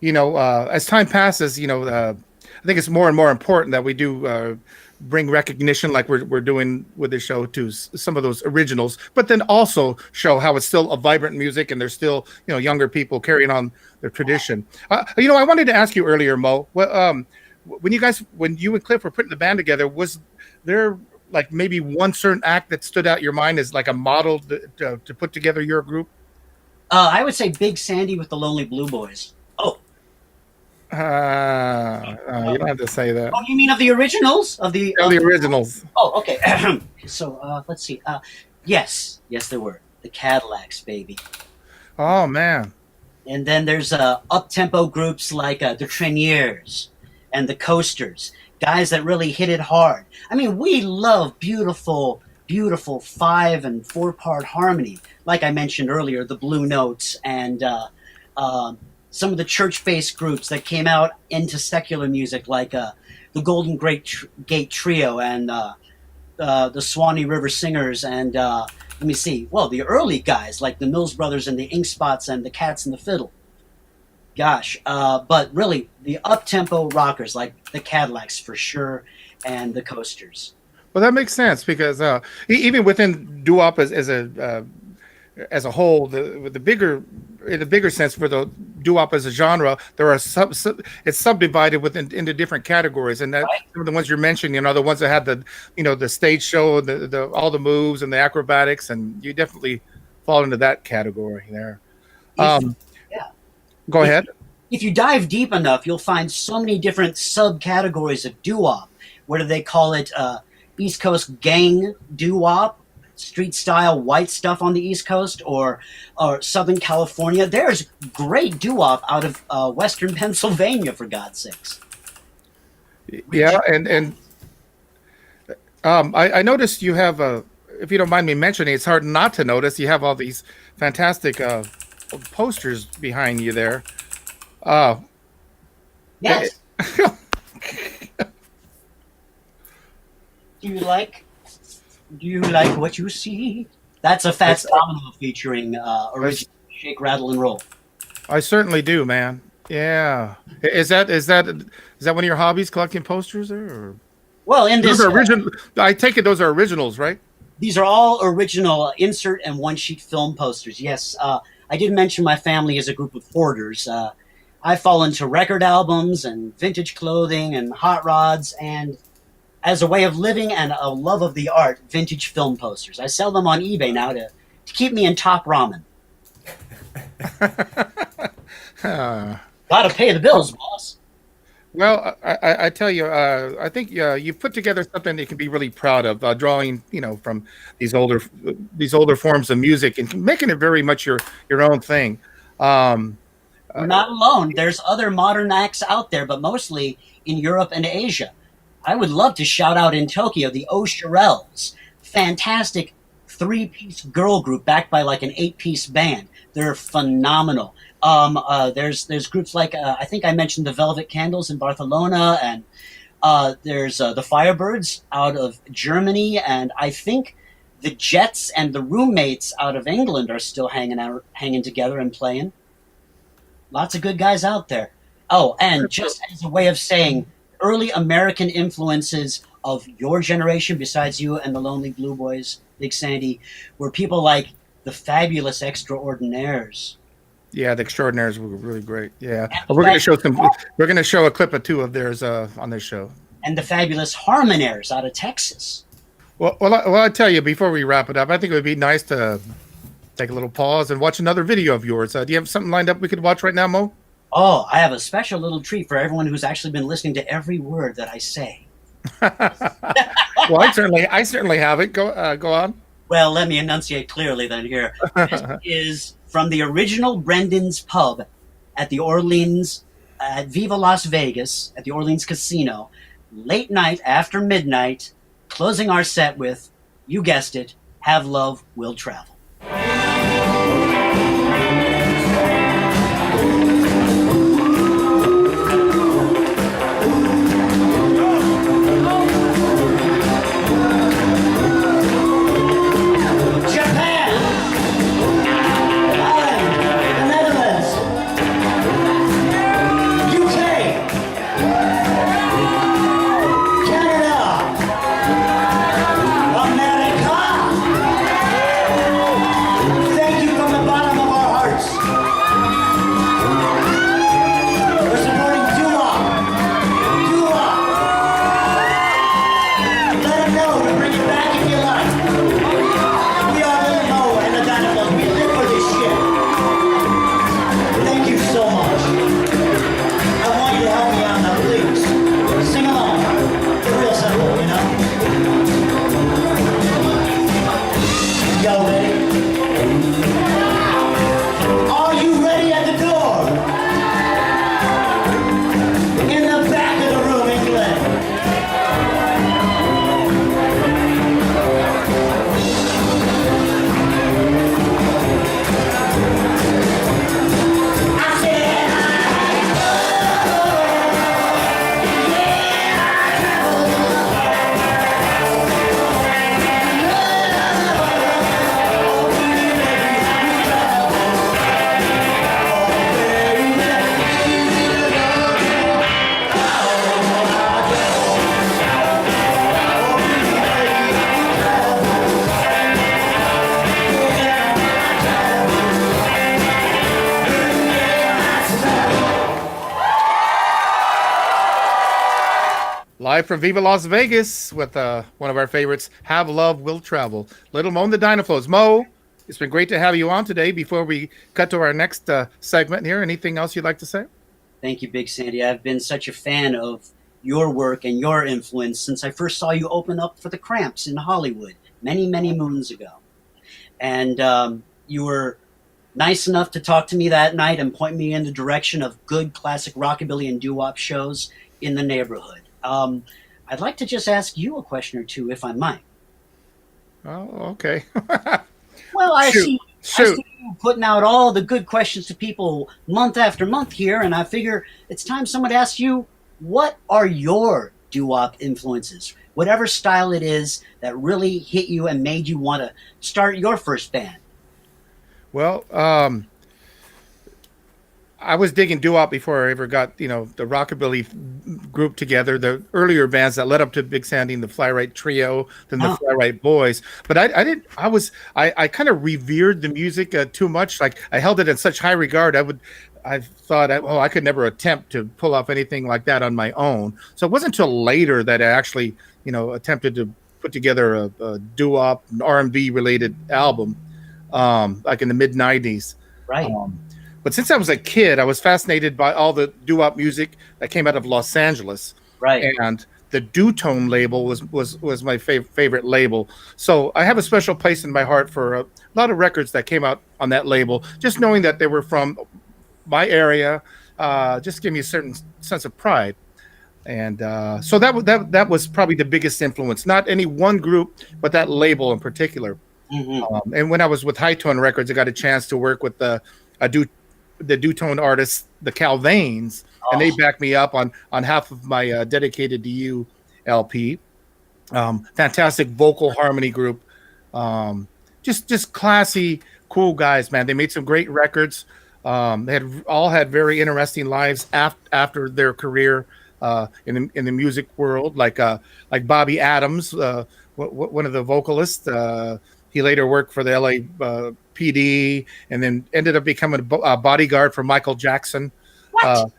as time passes, I think it's more and more important that we do bring recognition, like we're doing with the show, to some of those originals, but then also show how it's still a vibrant music and there's still younger people carrying on their tradition. I wanted to ask you earlier, Mo, when you and Cliff were putting the band together, was there like maybe one certain act that stood out in your mind as like a model to put together your group? I would say Big Sandy with the Lonely Blue Boys. Oh. You don't have to say that. Oh, you mean of the originals? The originals. Oh, okay. So let's see. Yes, there were. The Cadillacs, baby. Oh, man. And then there's up-tempo groups like the Treniers and the Coasters, guys that really hit it hard. I mean, we love beautiful 5 and 4-part harmony. Like I mentioned earlier, the Blue Notes and some of the church-based groups that came out into secular music, like the Golden Gate Trio and the Swanee River Singers, and let me see, well, the early guys like the Mills Brothers and the Ink Spots and the Cats and the Fiddle. Gosh, but really the up-tempo rockers like the Cadillacs for sure, and the Coasters. Well, that makes sense because even within DooWop as a whole, the bigger in a bigger sense for the doo-wop as a genre, there are it's subdivided into different categories, and that some of the ones you're mentioning, the ones that had the stage show, the all the moves and the acrobatics, and you definitely fall into that category there. Yeah. Go ahead. If you dive deep enough, you'll find so many different subcategories of doo-wop. Whether they call it East Coast gang doo-wop, street style white stuff on the East Coast, or Southern California. There's great doo-wop out of Western Pennsylvania, for God's sakes. Yeah, and I noticed you have if you don't mind me mentioning, it's hard not to notice you have all these fantastic posters behind you there. Yes. Do you like what you see? That's a Fats Domino featuring original Shake, Rattle, and Roll. I certainly do, man. Yeah. Is that one of your hobbies, collecting posters there? Or? Well, in this, those are original. I take it those are originals, right? These are all original insert and one-sheet film posters. Yes, I did mention my family is a group of hoarders. I fall into record albums and vintage clothing and hot rods, and as a way of living and a love of the art, vintage film posters. I sell them on eBay now to keep me in top ramen. Gotta pay the bills, boss. Well, I tell you, I think you put together something that you can be really proud of, drawing, from these older forms of music and making it very much your own thing. We're not alone. There's other modern acts out there, but mostly in Europe and Asia. I would love to shout out in Tokyo the Oshirels, fantastic 3-piece girl group backed by like an 8-piece band. They're phenomenal. There's groups like I think I mentioned the Velvet Candles in Barcelona, and there's the Firebirds out of Germany, and I think the Jets and the Roommates out of England are still hanging together and playing. Lots of good guys out there. Oh, and just as a way of saying, early American influences of your generation, besides you and the Lonely Blue Boys, Big Sandy, were people like the Fabulous Extraordinaires. Yeah, the Extraordinaires were really great. Yeah, we're going to show We're going to show a clip or two of theirs on this show. And the Fabulous Harmonaires out of Texas. Well, I tell you, before we wrap it up, I think it would be nice to take a little pause and watch another video of yours. Do you have something lined up we could watch right now, Mo? Oh, I have a special little treat for everyone who's actually been listening to every word that I say. Well, I certainly have it. Go on. Well, let me enunciate clearly then here. This is from the original Brendan's Pub at the Orleans, at Viva Las Vegas, at the Orleans Casino, late night after midnight, closing our set with, you guessed it, Have Love, Will Travel. Live from Viva Las Vegas with one of our favorites, Have Love Will Travel. Little Mo and the Dynaflows. Mo, it's been great to have you on today. Before we cut to our next segment here, anything else you'd like to say? Thank you, Big Sandy. I've been such a fan of your work and your influence since I first saw you open up for the Cramps in Hollywood many, many moons ago. And you were nice enough to talk to me that night and point me in the direction of good classic rockabilly and doo-wop shows in the neighborhood. I'd like to just ask you a question or two, if I might. Oh, okay. Well, I see Shoot. you putting out all the good questions to people month after month here, and I figure it's time someone asks you, what are your doo-wop influences? Whatever style it is that really hit you and made you want to start your first band. Well, I was digging doo-wop before I ever got, the rockabilly group together, the earlier bands that led up to Big Sandy and the Fly-Right Trio, then the Fly-Right Boys. But I kind of revered the music too much. Like, I held it in such high regard. I thought, I could never attempt to pull off anything like that on my own. So it wasn't until later that I actually, attempted to put together a doo-wop, an R&B related album, like in the mid 90s. Right. But since I was a kid, I was fascinated by all the doo-wop music that came out of Los Angeles. Right. And the Doo-Tone label was my favorite label. So I have a special place in my heart for a lot of records that came out on that label. Just knowing that they were from my area just gave me a certain sense of pride. And so that was probably the biggest influence. Not any one group, but that label in particular. Mm-hmm. And when I was with High Tone Records, I got a chance to work with the Doo-Tone artists, the Calvains, and they backed me up on half of my Dedicated to You LP. Fantastic vocal harmony group. Just classy, cool guys, man. They made some great records. They all had very interesting lives after their career in the music world, like Bobby Adams, one of the vocalists. He later worked for the LA PD and then ended up becoming a bodyguard for Michael Jackson. But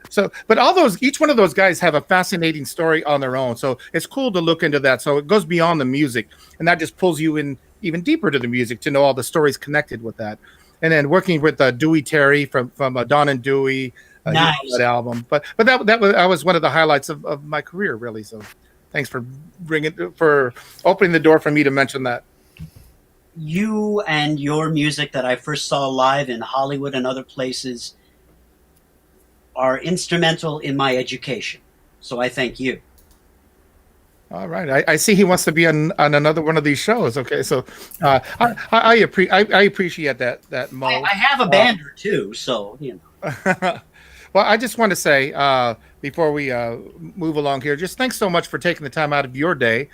each one of those guys have a fascinating story on their own. So it's cool to look into that. So it goes beyond the music, and that just pulls you in even deeper to the music to know all the stories connected with that. And then working with Dewey Terry from Don and Dewey, nice. That album. But that was one of the highlights of my career, really. So thanks for opening the door for me to mention that. You and your music that I first saw live in Hollywood and other places are instrumental in my education. So I thank you. All right. I see he wants to be on another one of these shows. Okay. So I appreciate that, Mo. I have a band or two, so, Well, I just want to say, before we move along here, just thanks so much for taking the time out of your day.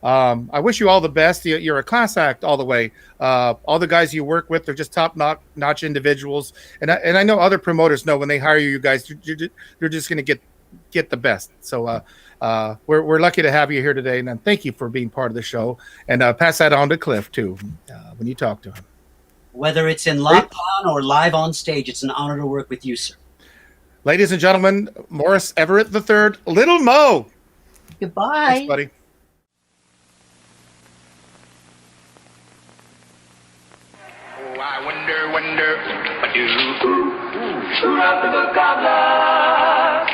I wish you all the best. You're a class act all the way. All the guys you work with, they're just top-notch individuals. And I know other promoters know when they hire you guys, you're just going to get the best. So we're lucky to have you here today. And thank you for being part of the show. And pass that on to Cliff, too, when you talk to him. Whether it's in lockdown or live on stage, it's an honor to work with you, sir. Ladies and gentlemen, Morris Everett III, Little Mo. Goodbye. Thanks, buddy. I wonder, I do. Who wrote the book of love?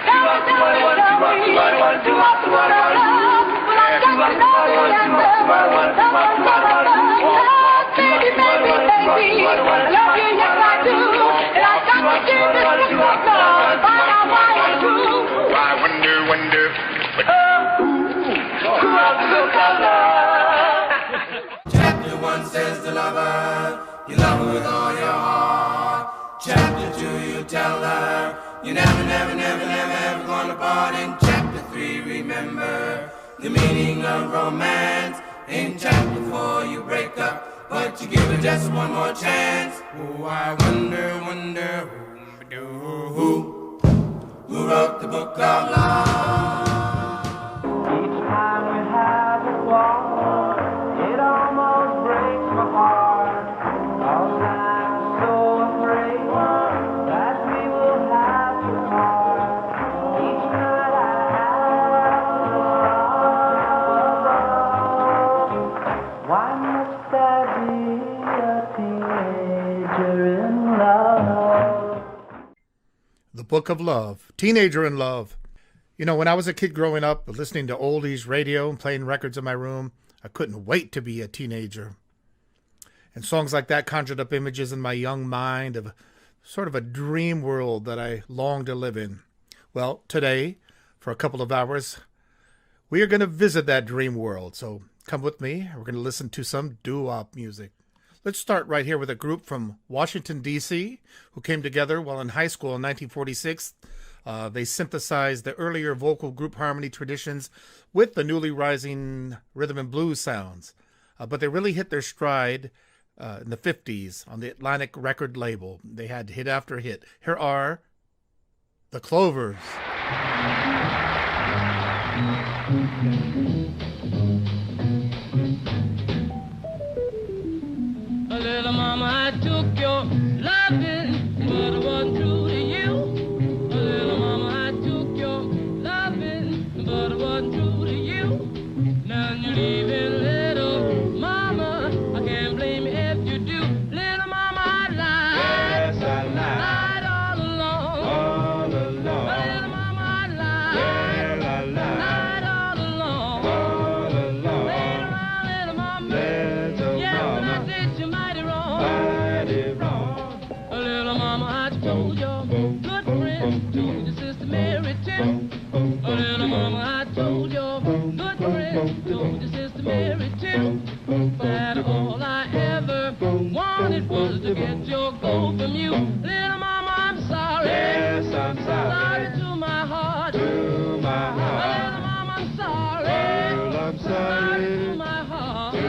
Tell me, do I want to love? Well, I got to know the answer. Baby, I love you, yes I do. And I got to give this book of love. Find out why it's true. I wonder, Who wrote the book of love? Chapter 1 says the lover, you love her with all your heart. Chapter 2, you tell her, you never, ever gonna part. In chapter 3, remember the meaning of romance. In chapter 4, you break up, but you give her just one more chance. Oh, I wonder, who wrote the book of love? Each time we have a walk, it almost breaks my heart. Cause I'm so afraid that we will have to part. Each night I have The Book of Love, Teenager in Love. You know, when I was a kid growing up, listening to oldies radio and playing records in my room, I couldn't wait to be a teenager. And songs like that conjured up images in my young mind of sort of a dream world that I longed to live in. Well, today, for a couple of hours, we are going to visit that dream world. So come with me. We're going to listen to some doo-wop music. Let's start right here with a group from Washington, D.C., who came together while in high school in 1946. They synthesized the earlier vocal group harmony traditions with the newly rising rhythm and blues sounds. But they really hit their stride in the 50s on the Atlantic record label. They had hit after hit. Here are the Clovers. Little mama, I took your loving, but it wasn't true to you. Little mama, I took your loving, but it wasn't true to you. Now you're leaving, little mama, I can't blame you if you do. Little mama, I lied. Yes, I lied. Lied all along. All along. Little mama, I lied. Well, I lied. Lied all along. All along. Later on, little mama. Yes, when I did you mighty wrong. Mighty wrong. Little mama, I told your good friend, told your sister Mary too. Little mama, I told your good friend, told your sister Mary too. That all I ever wanted was to get your gold from you. Little mama, I'm sorry. Yes, I'm sorry. Sorry to my heart. To my heart. Little mama, I'm sorry. Well, I'm sorry. Sorry to my heart. To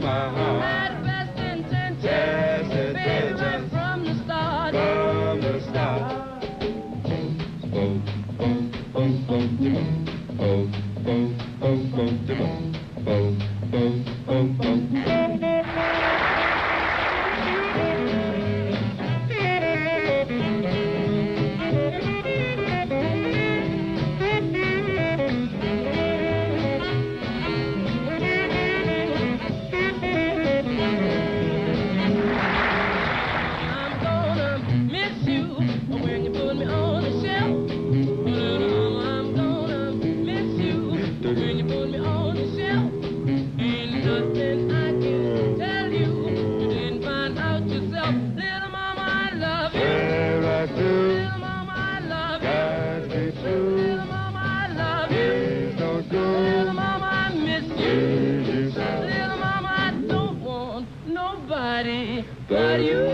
my heart. Had the best intentions. Yes, baby, right from the start. From the start. I'm gonna miss you when you put me on the shelf. Little mama, I'm gonna miss you when you put me on the shelf. Ain't nothing I can tell you you didn't find out yourself. Little mama, I love you. Where I do, Little mama, I love you. can't be true. Little mama, I love you. Please don't go. Little mama, I miss you. Please you go. Little mama, I don't want nobody but you.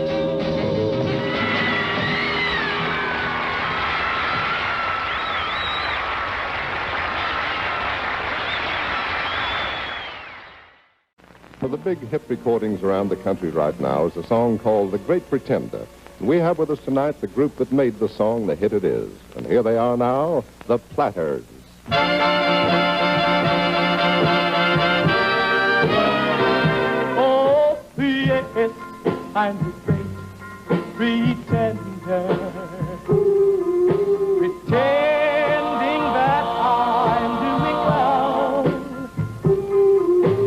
For the big hit recordings around the country right now is a song called The Great Pretender. And we have with us tonight the group that made the song the hit it is. And here they are now, the Platters. Oh, yes, I'm the great pretender. Pretending that I'm doing well.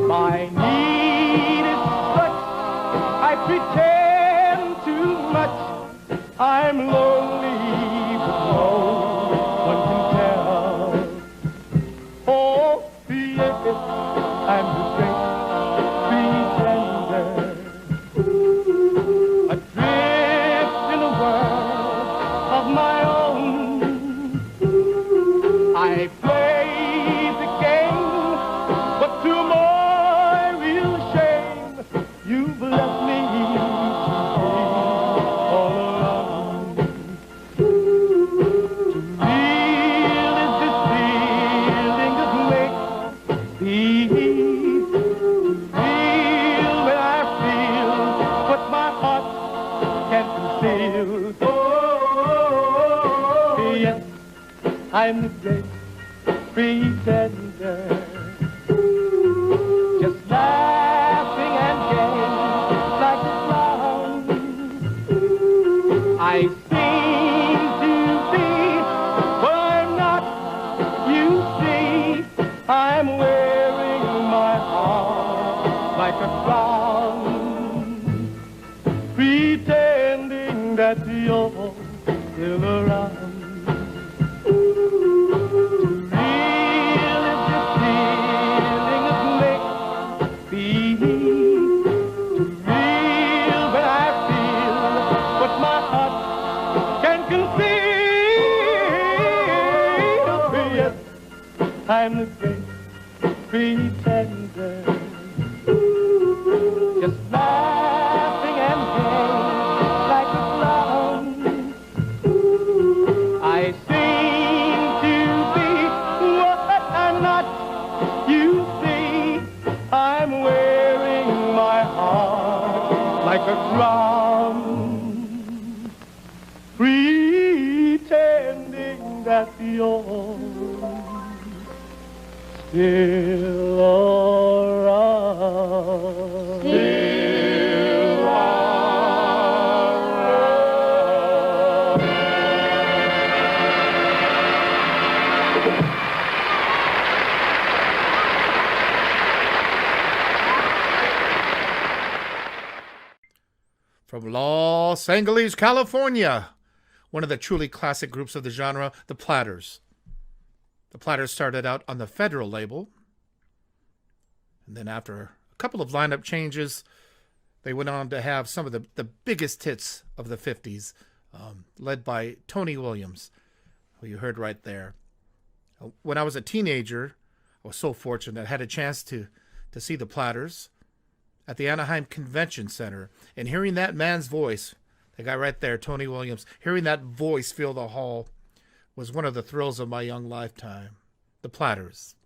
My need is such, I pretend too much. I'm lonely, but no one can tell. Oh, yes, I'm the great pretender, adrift in a world of my own. I play the game, but to my real shame, you've left me all alone. To feel is this feeling that makes me feel when I feel what my heart can't conceal. Oh, yes, I'm the great pretender, just laughing and gay like a clown. I seem to be, but I'm not. You see, I'm wearing my heart like a crown, pretending that you're still around. can feel, yes, I'm the great pretender. Just laughing and playing like a clown. I seem to be what I'm not. You see, I'm wearing my heart like a crown, pretending that you're still around. Still around. From Los Angeles, California, one of the truly classic groups of the genre, the Platters. The Platters started out on the Federal label, and then after a couple of lineup changes, they went on to have some of the biggest hits of the 50s, led by Tony Williams, who you heard right there. When I was a teenager, I was so fortunate I had a chance to see the Platters at the Anaheim Convention Center, and hearing that man's voice, the guy right there, Tony Williams, hearing that voice fill the hall was one of the thrills of my young lifetime. The Platters.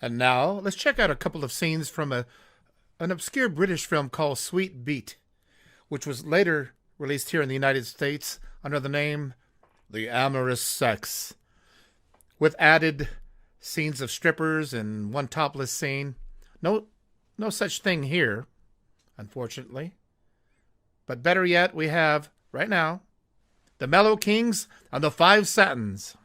And now, let's check out a couple of scenes from an obscure British film called Sweet Beat, which was later released here in the United States under the name The Amorous Sex, with added scenes of strippers and one topless scene. No such thing here, unfortunately. But better yet, we have, right now, the Mellow Kings and the Five Satins.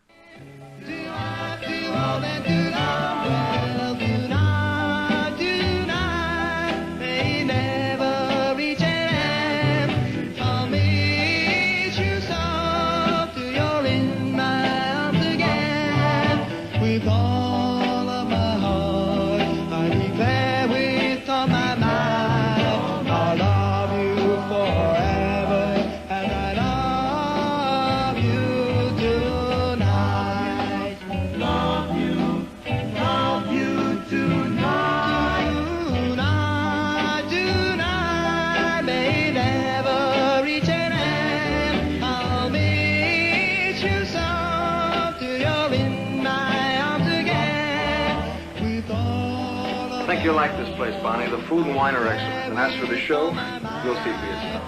I think you'll like this place, Bonnie. The food and wine are excellent. And as for the show, you'll see for yourself.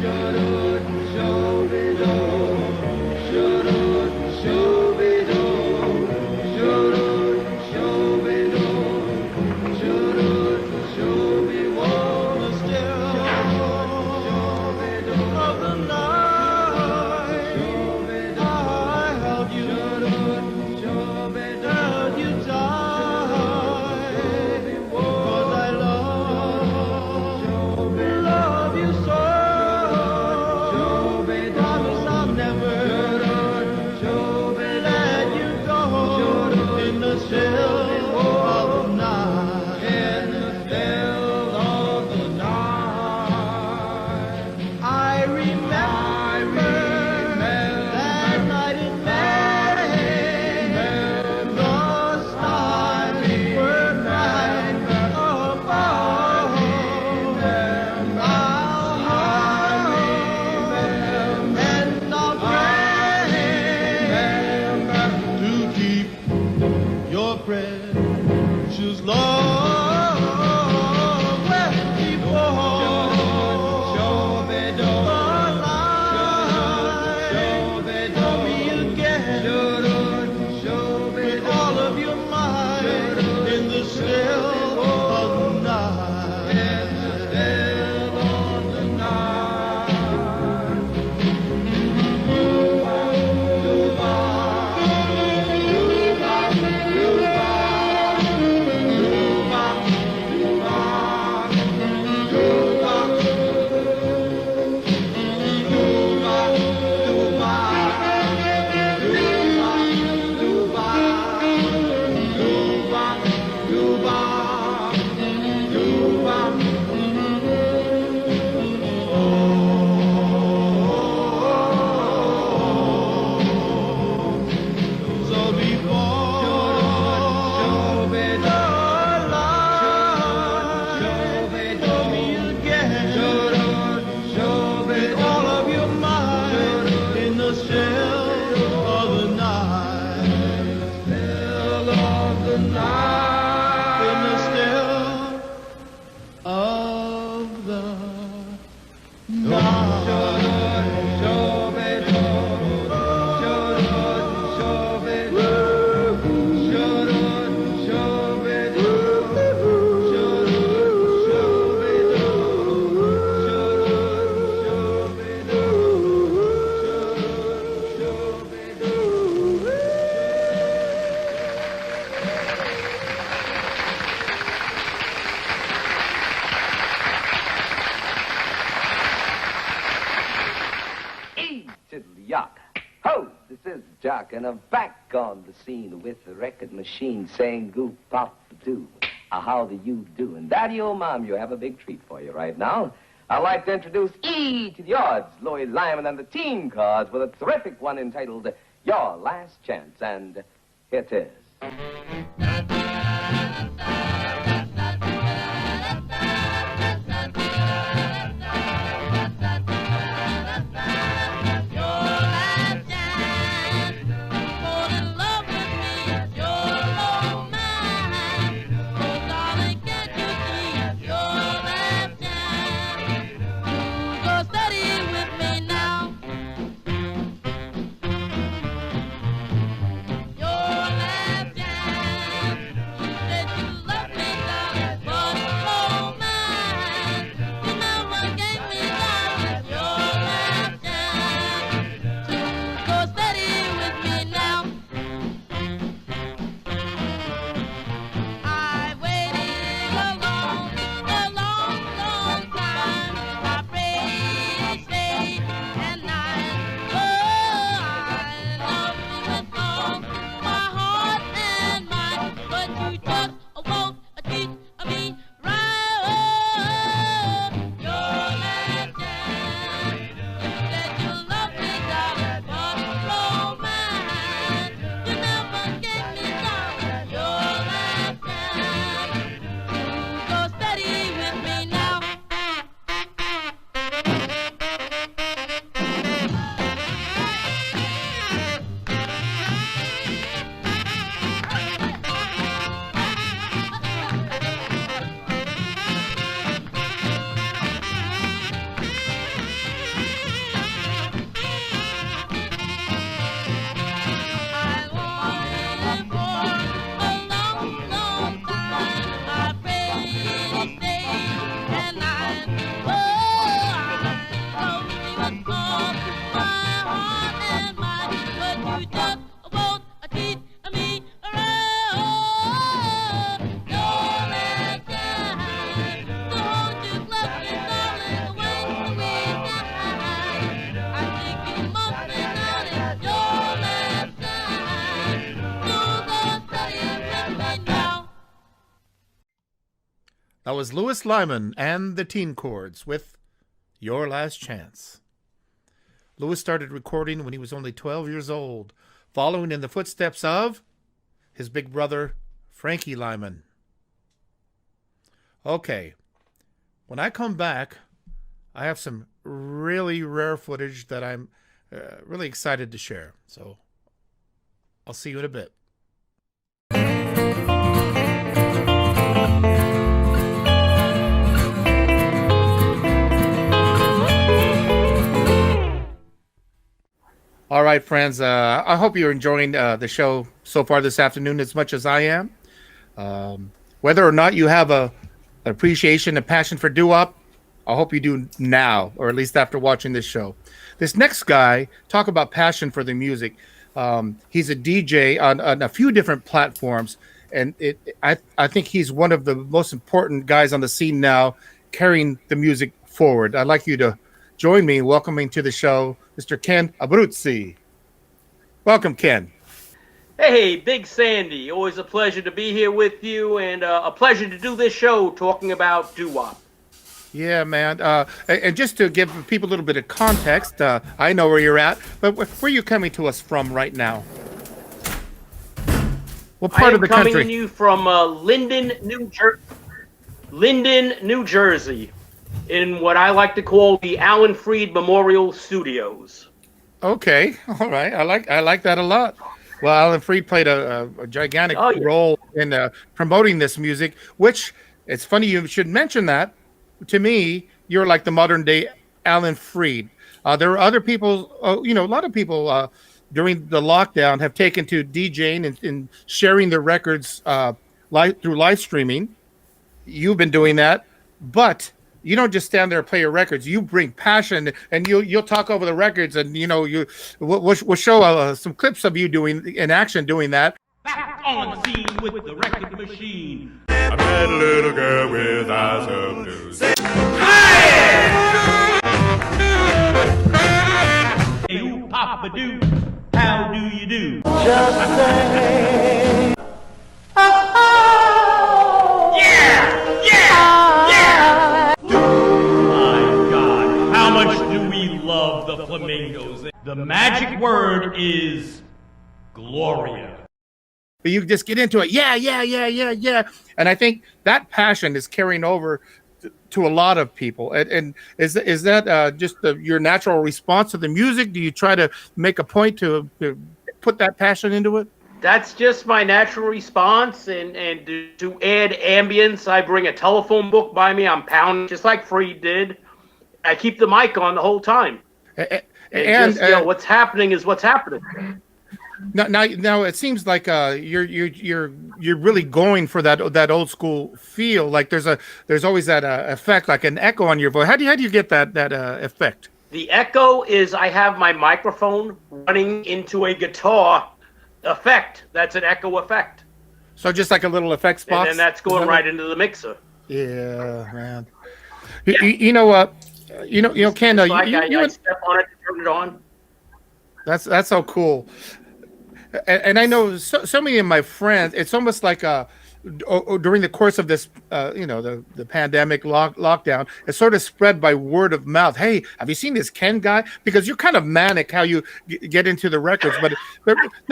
You're Ho, this is Jock, and I'm back on the scene with the record machine saying goop pop doo. How do you do? And daddy, old mom, you have a big treat for you right now. I'd like to introduce E to the odds, Louis Lyman and the Teen Cards with a terrific one entitled Your Last Chance. And here it is. That was Louis Lyman and the Teen Chords with Your Last Chance. Louis started recording when he was only 12 years old, following in the footsteps of his big brother, Frankie Lyman. Okay, when I come back, I have some really rare footage that I'm really excited to share. So I'll see you in a bit. All right, friends, I hope you're enjoying the show so far this afternoon as much as I am. Whether or not you have an appreciation and passion for doo-wop, I hope you do now, or at least after watching this show. This next guy, talk about passion for the music. He's a DJ on a few different platforms, and I think he's one of the most important guys on the scene now, carrying the music forward. I'd like you to join me in welcoming to the show Mr. Ken Abruzzi. Welcome, Ken. Hey, Big Sandy. Always a pleasure to be here with you, and a pleasure to do this show talking about doo-wop. Yeah, man. And just to give people a little bit of context, I know where you're at, but where are you coming to us from right now? What part of the country? I am coming to you from Linden, New Jersey, in what I like to call the Alan Freed Memorial Studios. Okay, all right. I like that a lot. Well, Alan Freed played a gigantic role in promoting this music, which it's funny you should mention that. To me, you're like the modern day Alan Freed. There are other people, a lot of people during the lockdown have taken to DJing and sharing their records through live streaming. You've been doing that, but you don't just stand there and play your records. You bring passion, and you'll talk over the records, and we'll show some clips of you doing in action doing that. Back on the scene with the record machine. I met a little girl with eyes of blue. Hey, you papa doo. how do you do? Just say, My God, how much do we love the flamingos? The magic word is Gloria. But you just get into it, yeah. And I think that passion is carrying over to a lot of people. And is that just your natural response to the music? Do you try to make a point to put that passion into it? That's just my natural response, and to add ambience, I bring a telephone book by me. I'm pounding just like Freed did. I keep the mic on the whole time. And just, what's happening is what's happening. Now it seems like you're really going for that old school feel. Like there's always that effect, like an echo on your voice. How do you get that effect? The echo is I have my microphone running into a guitar effect. That's an echo effect. So just like a little effects box, and then that's going right into the mixer. Yeah, man. Yeah. You know what? Ken. I step on it to turn it on. That's so cool. And I know so many of my friends, it's almost like during the course of this, the pandemic lockdown, it's sort of spread by word of mouth. Hey, have you seen this Ken guy? Because you're kind of manic how you get into the records, but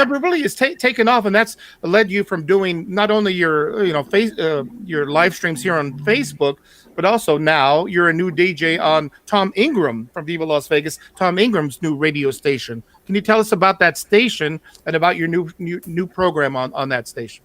really it's taken off, and that's led you from doing not only your your live streams here on Facebook, but also now you're a new DJ on Tom Ingram from Viva Las Vegas, Tom Ingram's new radio station. Can you tell us about that station and about your new program on that station?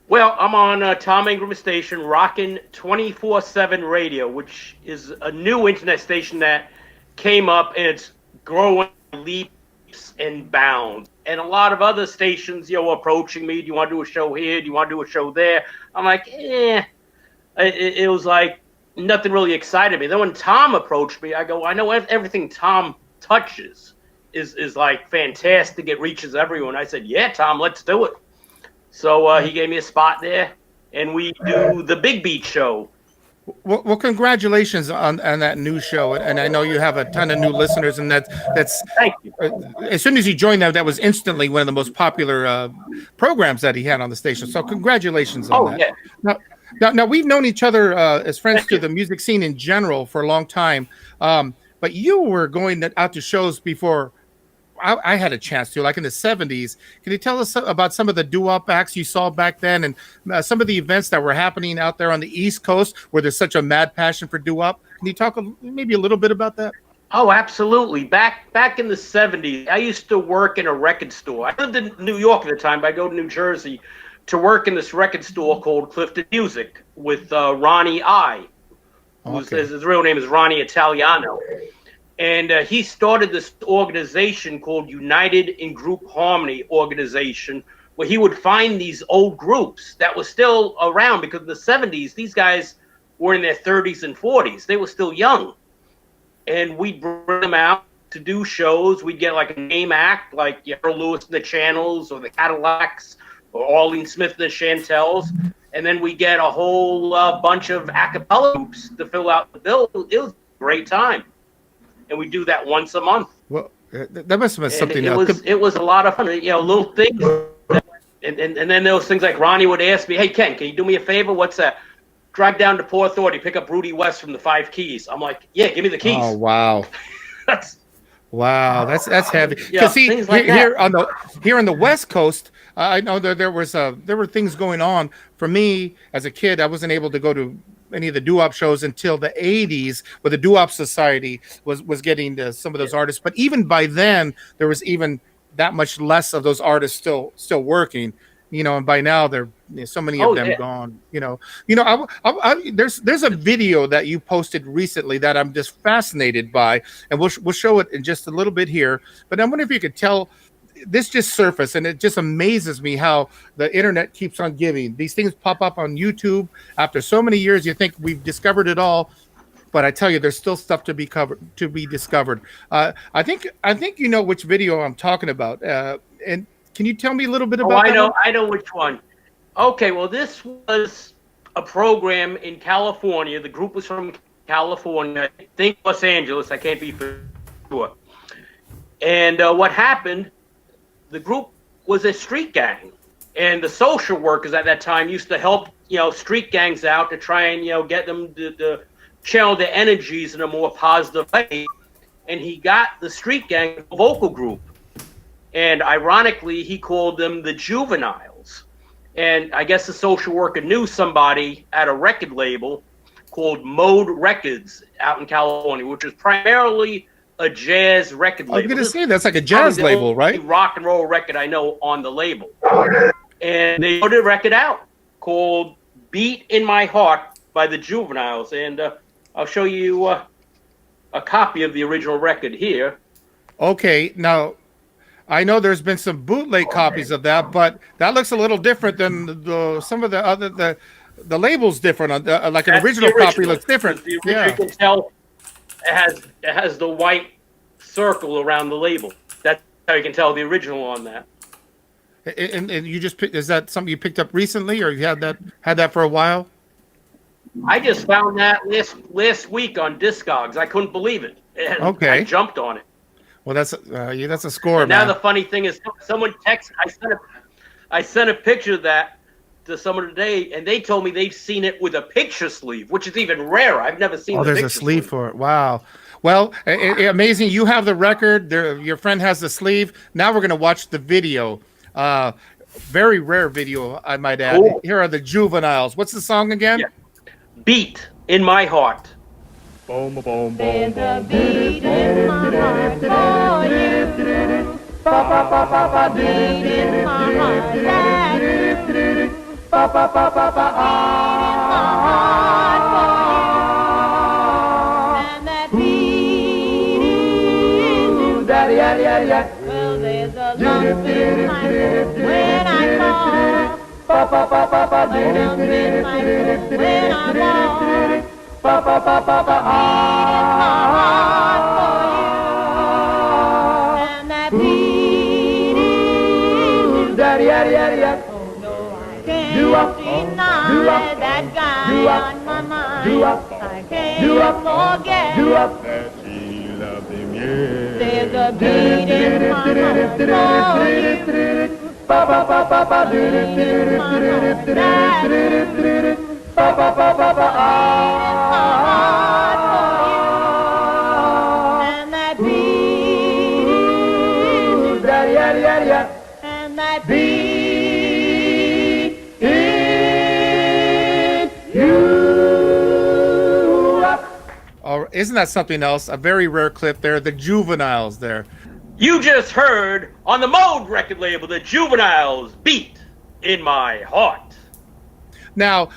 Well, I'm on Tom Ingram's station, rocking 24/7 radio, which is a new internet station that came up, and it's growing leaps and bounds. And a lot of other stations, approaching me. Do you want to do a show here? Do you want to do a show there? I'm like, It was like nothing really excited me. Then when Tom approached me, I go, I know everything Tom touches is like fantastic. It reaches everyone. I said, yeah, Tom, let's do it. So he gave me a spot there, and we do the Big Beat Show. Well, congratulations on that new show, and I know you have a ton of new listeners, and that's thank you. As soon as you joined that was instantly one of the most popular programs that he had on the station. So congratulations on that. Yeah. Now we've known each other as friends to the music scene in general for a long time, but you were going out to shows before I had a chance to, like in the 70s. Can you tell us about some of the doo-wop acts you saw back then, and some of the events that were happening out there on the East Coast where there's such a mad passion for doo-wop? Can you talk maybe a little bit about that? Oh, absolutely. Back in the 70s, I used to work in a record store. I lived in New York at the time, but I go to New Jersey to work in this record store called Clifton Music with Ronnie I. His real name is Ronnie Italiano. And he started this organization called United in Group Harmony organization, where he would find these old groups that were still around, because in the 70s, these guys were in their 30s and 40s. They were still young. And we'd bring them out to do shows. We'd get like a name act, like Earl Lewis and the Channels, or the Cadillacs, or Arlene Smith and the Chantels. And then we get a whole bunch of a cappella groups to fill out the bill. It was a great time. And we do that once a month. Well, that must have been something. It was a lot of fun. Little things. And then there was things like Ronnie would ask me, hey, Ken, can you do me a favor? What's that? Drive down to Port Authority, pick up Rudy West from the Five Keys. I'm like, yeah, give me the keys. Oh, wow. Wow, that's heavy. Yeah, see, like here on the West Coast, I know there were things going on. For me as a kid, I wasn't able to go to any of the doo-wop shows until the 80s, where the Doo-Wop Society was getting some of those artists. But even by then, there was even that much less of those artists still working. And by now so many of them gone. There's a video that you posted recently that I'm just fascinated by, and we'll show it in just a little bit here. But I wonder if you could tell. This just surfaced, and it just amazes me how the internet keeps on giving. These things pop up on YouTube after so many years. You think we've discovered it all, but I tell you, there's still stuff to be discovered. I think you know which video I'm talking about. And can you tell me a little bit about that? I know which one. Okay, well, this was a program in California. The group was from California. I think Los Angeles. I can't be for sure. And what happened? the group was a street gang, and the social workers at that time used to help street gangs out to try and get them to channel their energies in a more positive way. And he got the street gang a vocal group, and ironically, he called them the Juveniles. And I guess the social worker knew somebody at a record label called Mode Records out in California, which is primarily a jazz record label. I was going to say, that's like a jazz label, right? Rock and roll record I know on the label. And they put a record out called Beat in My Heart by the Juveniles. And I'll show you a copy of the original record here. Okay, now I know there's been some bootleg copies of that, but that looks a little different than some of the other the label's different. Like an original copy looks different. The original, you can tell it has the white circle around the label. That's how you can tell the original on that. And you just is that something you picked up recently, or you had that for a while? I just found that last week on Discogs. I couldn't believe it. And okay, I jumped on it. Well, that's a score. And now the funny thing is, someone texted. I sent a picture of that to someone today, and they told me they've seen it with a picture sleeve, which is even rarer. I've never seen. Oh, there's a sleeve for it. Wow. Well, amazing. You have the record. Your friend has the sleeve. Now we're going to watch the video. Very rare video, I might add. Cool. Here are the Juveniles. What's the song again? Yeah. Beat in My Heart. Boom, boom, boom, There's a beat in my heart for you. Beat in my heart that beat in my heart for you. And that beat in Daddy, well, there's a lump in my throat when I fall. A lump in my throat when I walk. Beat in my heart for you. And that beat in Daddy, oh no, I can't deny that guy on my mind. I can't forget that she loved him, yeah. there's a beat in my heart for you. And that beat, and that beat in you. Oh, isn't that something else? A very rare clip there. The Juveniles there. You just heard on the Mode record label, the Juveniles, Beat in My Heart. Now,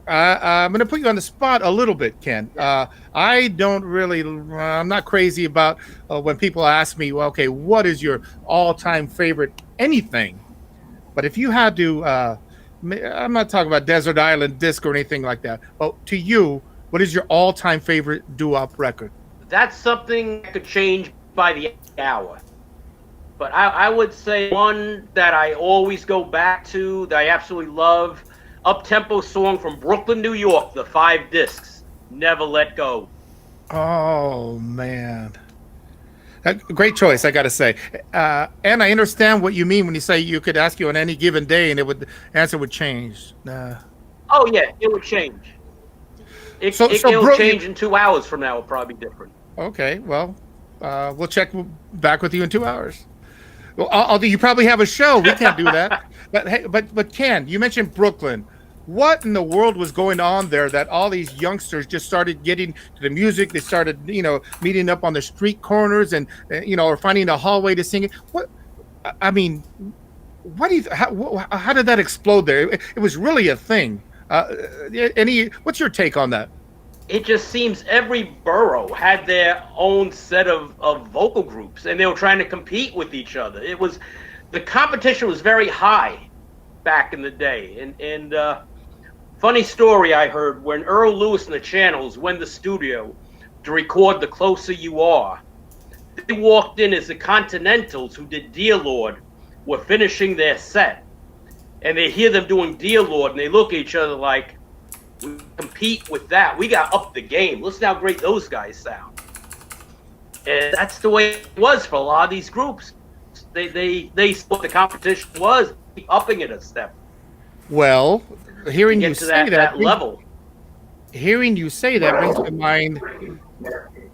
I'm going to put you on the spot a little bit, Ken. I don't really, I'm not crazy about when people ask me, well, okay, what is your all-time favorite anything? But if you had to, I'm not talking about Desert Island Disc or anything like that, but to you, what is your all-time favorite doo-wop record? That's something that could change by the hour. But I would say one that I always go back to, that I absolutely love, up-tempo song from Brooklyn, New York, the 5 discs, Never Let Go. Oh, man. Great choice, I got to say. And I understand what you mean when you say you could ask you on any given day and the answer would change. Oh, yeah, it would change. It'll change in 2 hours from now. It'll probably be different. Okay, well, we'll check back with you in 2 hours. Well, although you probably have a show, we can't do that. But hey, but Ken, you mentioned Brooklyn. What in the world was going on there that all these youngsters just started getting to the music? They started, meeting up on the street corners and, or finding a hallway to sing it. What? I mean, how did that explode there? It was really a thing. What's your take on that? It just seems every borough had their own set of vocal groups, and they were trying to compete with each other. The competition was very high back in the day. And funny story I heard, when Earl Lewis and the Channels went to the studio to record The Closer You Are, they walked in as the Continentals, who did Dear Lord, were finishing their set. And they hear them doing Dear Lord, and they look at each other like, we compete with that. We got up the game. Listen how great those guys sound. And that's the way it was for a lot of these groups. They saw what the competition was, upping it a step. Well, hearing to you get to say that level. Hearing you say that brings to mind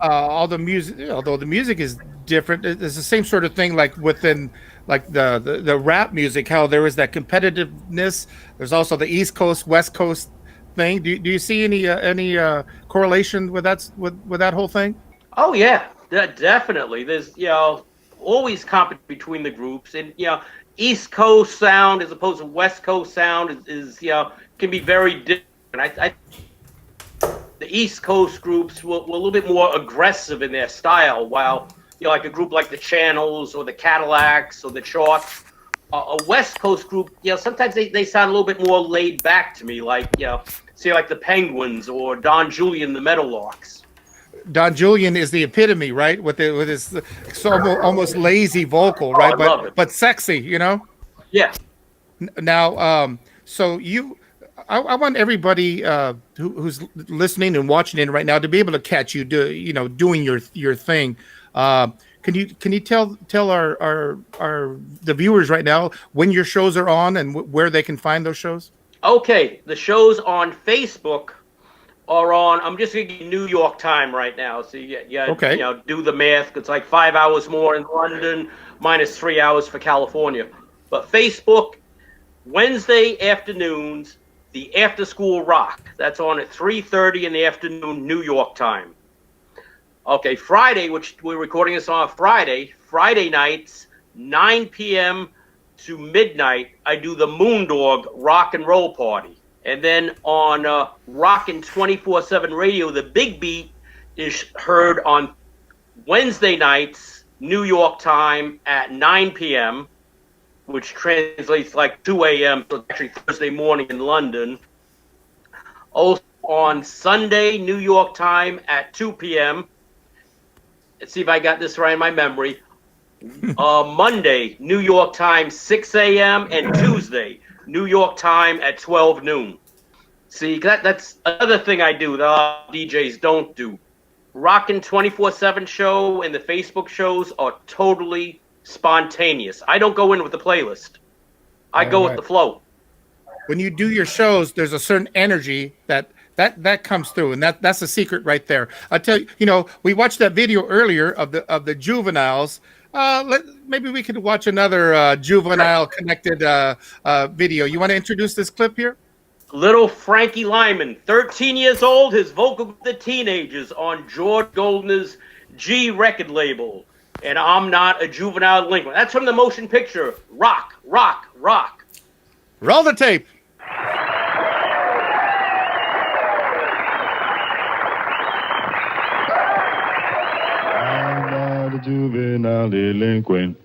all the music. Although the music is different, it's the same sort of thing. Like within like the rap music, how there is that competitiveness. There's also the East Coast West Coast thing. Do you see any correlation with that whole thing? Oh yeah, definitely. There's always competition between the groups, and East Coast sound as opposed to West Coast sound is can be very different. I the East Coast groups were a little bit more aggressive in their style, while like a group like the Channels or the Cadillacs or the Charts, a West Coast group, sometimes they sound a little bit more laid back to me, like say like the Penguins or Don Julian the Meadowlarks. Don Julian is the epitome, right? With his almost lazy vocal, right? I love it. But sexy, Yeah. Now, so I want everybody who's listening and watching it right now to be able to catch you, doing your thing. Can you tell our the viewers right now when your shows are on and where they can find those shows? Okay, the shows on Facebook are on. I'm just gonna give you New York time right now, so you okay. Do the math. It's like 5 hours more in London, minus 3 hours for California. But Facebook, Wednesday afternoons, the After School Rock. That's on at 3:30 in the afternoon, New York time. Okay, Friday, which we're recording this on Friday nights, 9 p.m. to midnight, I do the Moondog Rock and Roll Party. And then on Rockin' 24/7 Radio, the Big Beat is heard on Wednesday nights, New York time at 9 p.m., which translates like 2 a.m., so it's actually Thursday morning in London. Also on Sunday, New York time at 2 p.m. Let's see if I got this right in my memory. Monday, New York time, 6 a.m., and Tuesday, New York time at 12 noon. See, that's another thing I do that a lot of DJs don't do. Rockin' 24/7 show and the Facebook shows are totally spontaneous. I don't go in with the playlist. I go with the flow. When you do your shows, there's a certain energy that comes through, and that's the secret right there. I tell you, we watched that video earlier of the juveniles. Maybe we could watch another juvenile connected video. You want to introduce this clip here? Little Frankie Lyman, 13 years old, his vocal with the teenagers on George Goldner's G record label. And I'm not a juvenile delinquent. That's from the motion picture Rock, Rock, Rock. Roll the tape. I'm not a juvenile delinquent.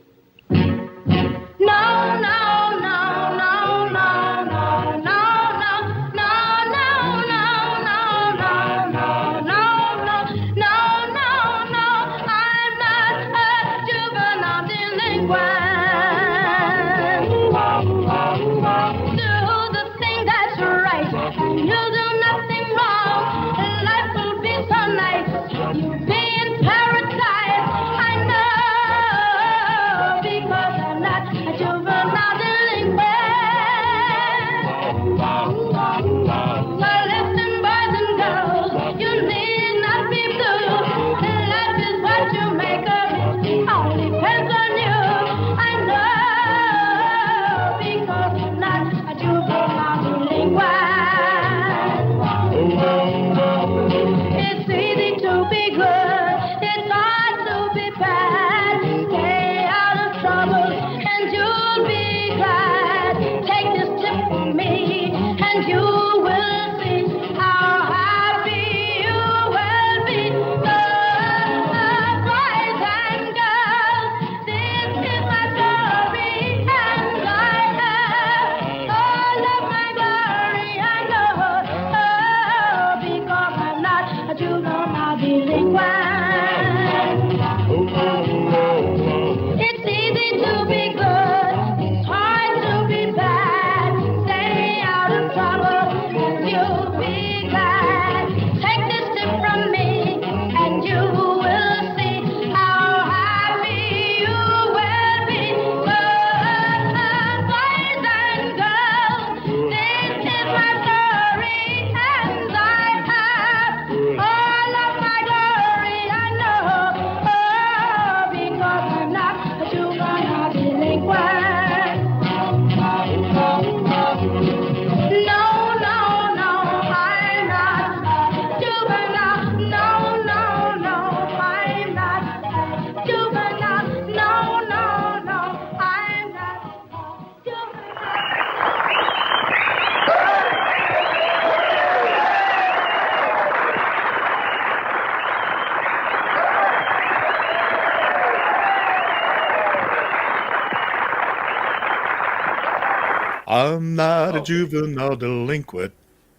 I'm not a juvenile delinquent.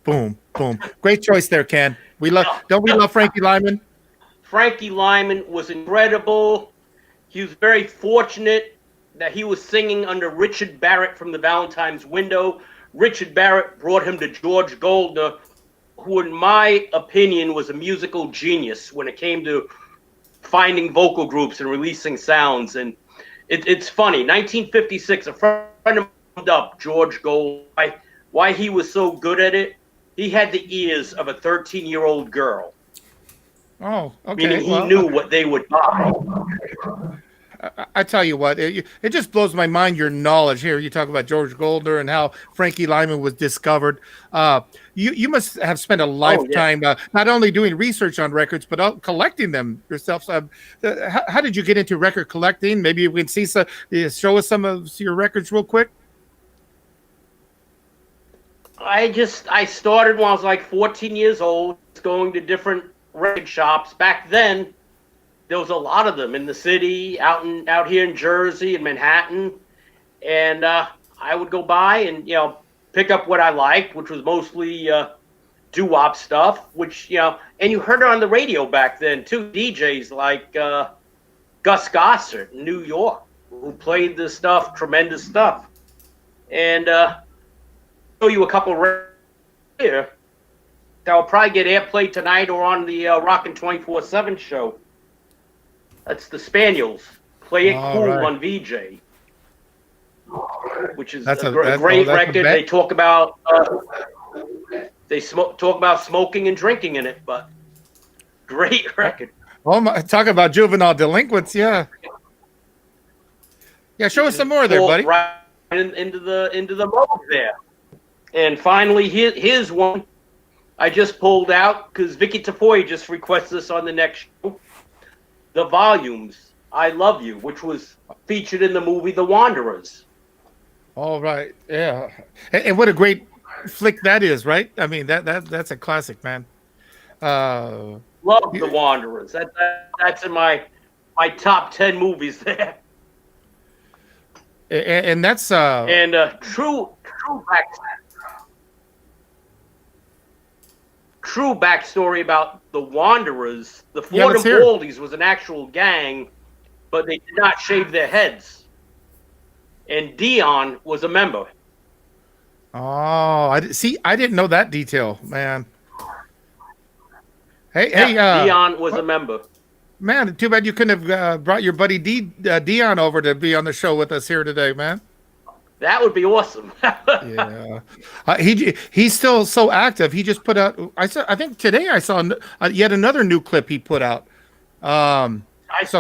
Boom, boom. Great choice there, Ken. We love. Don't we love Frankie Lyman? Frankie Lyman was incredible. He was very fortunate that he was singing under Richard Barrett from the Valentine's Window. Richard Barrett brought him to George Goldner, who in my opinion was a musical genius when it came to finding vocal groups and releasing sounds. And it's funny, 1956, a friend of mine summed up George Goldner, why he was so good at it. He had the ears of a 13-year-old girl. Oh, okay. Meaning he knew what they would buy. I tell you what, it just blows my mind, your knowledge here. You talk about George Goldner and how Frankie Lyman was discovered. You must have spent a lifetime not only doing research on records, but collecting them yourself. So, how did you get into record collecting? Maybe we can show us some of your records real quick. I started when I was like 14 years old, going to different record shops. Back then, there was a lot of them in the city, out here in Jersey and Manhattan, and I would go by and pick up what I liked, which was mostly doo-wop stuff. Which and you heard it on the radio back then too. DJs like Gus Gossett in New York, who played this stuff, tremendous stuff, and show you a couple here that will probably get airplay tonight or on the Rockin' 24/7 show. That's the Spaniels. Play It Cool on VJ, which is a great record. They talk about talk about smoking and drinking in it, but great record. Oh my! Talk about juvenile delinquents, yeah. Show us some more there, buddy. Right into the mode there. And finally, here's one I just pulled out because Vicky Tafoya just requested this on the next show. The Volumes, I Love You, which was featured in the movie The Wanderers. All right, yeah. And what a great flick that is, right? I mean, that's a classic, man. Love The Wanderers. That's in my top 10 movies there. And that's true backstory about the Wanderers. The Fordham Baldies was an actual gang, but they did not shave their heads. And Dion was a member. Oh, I didn't know that detail, man. Hey, Dion was a member. Man, too bad you couldn't have brought your buddy Dion over to be on the show with us here today, man. That would be awesome. Yeah, he's still so active. He just put out. I think today I saw yet another new clip he put out. He's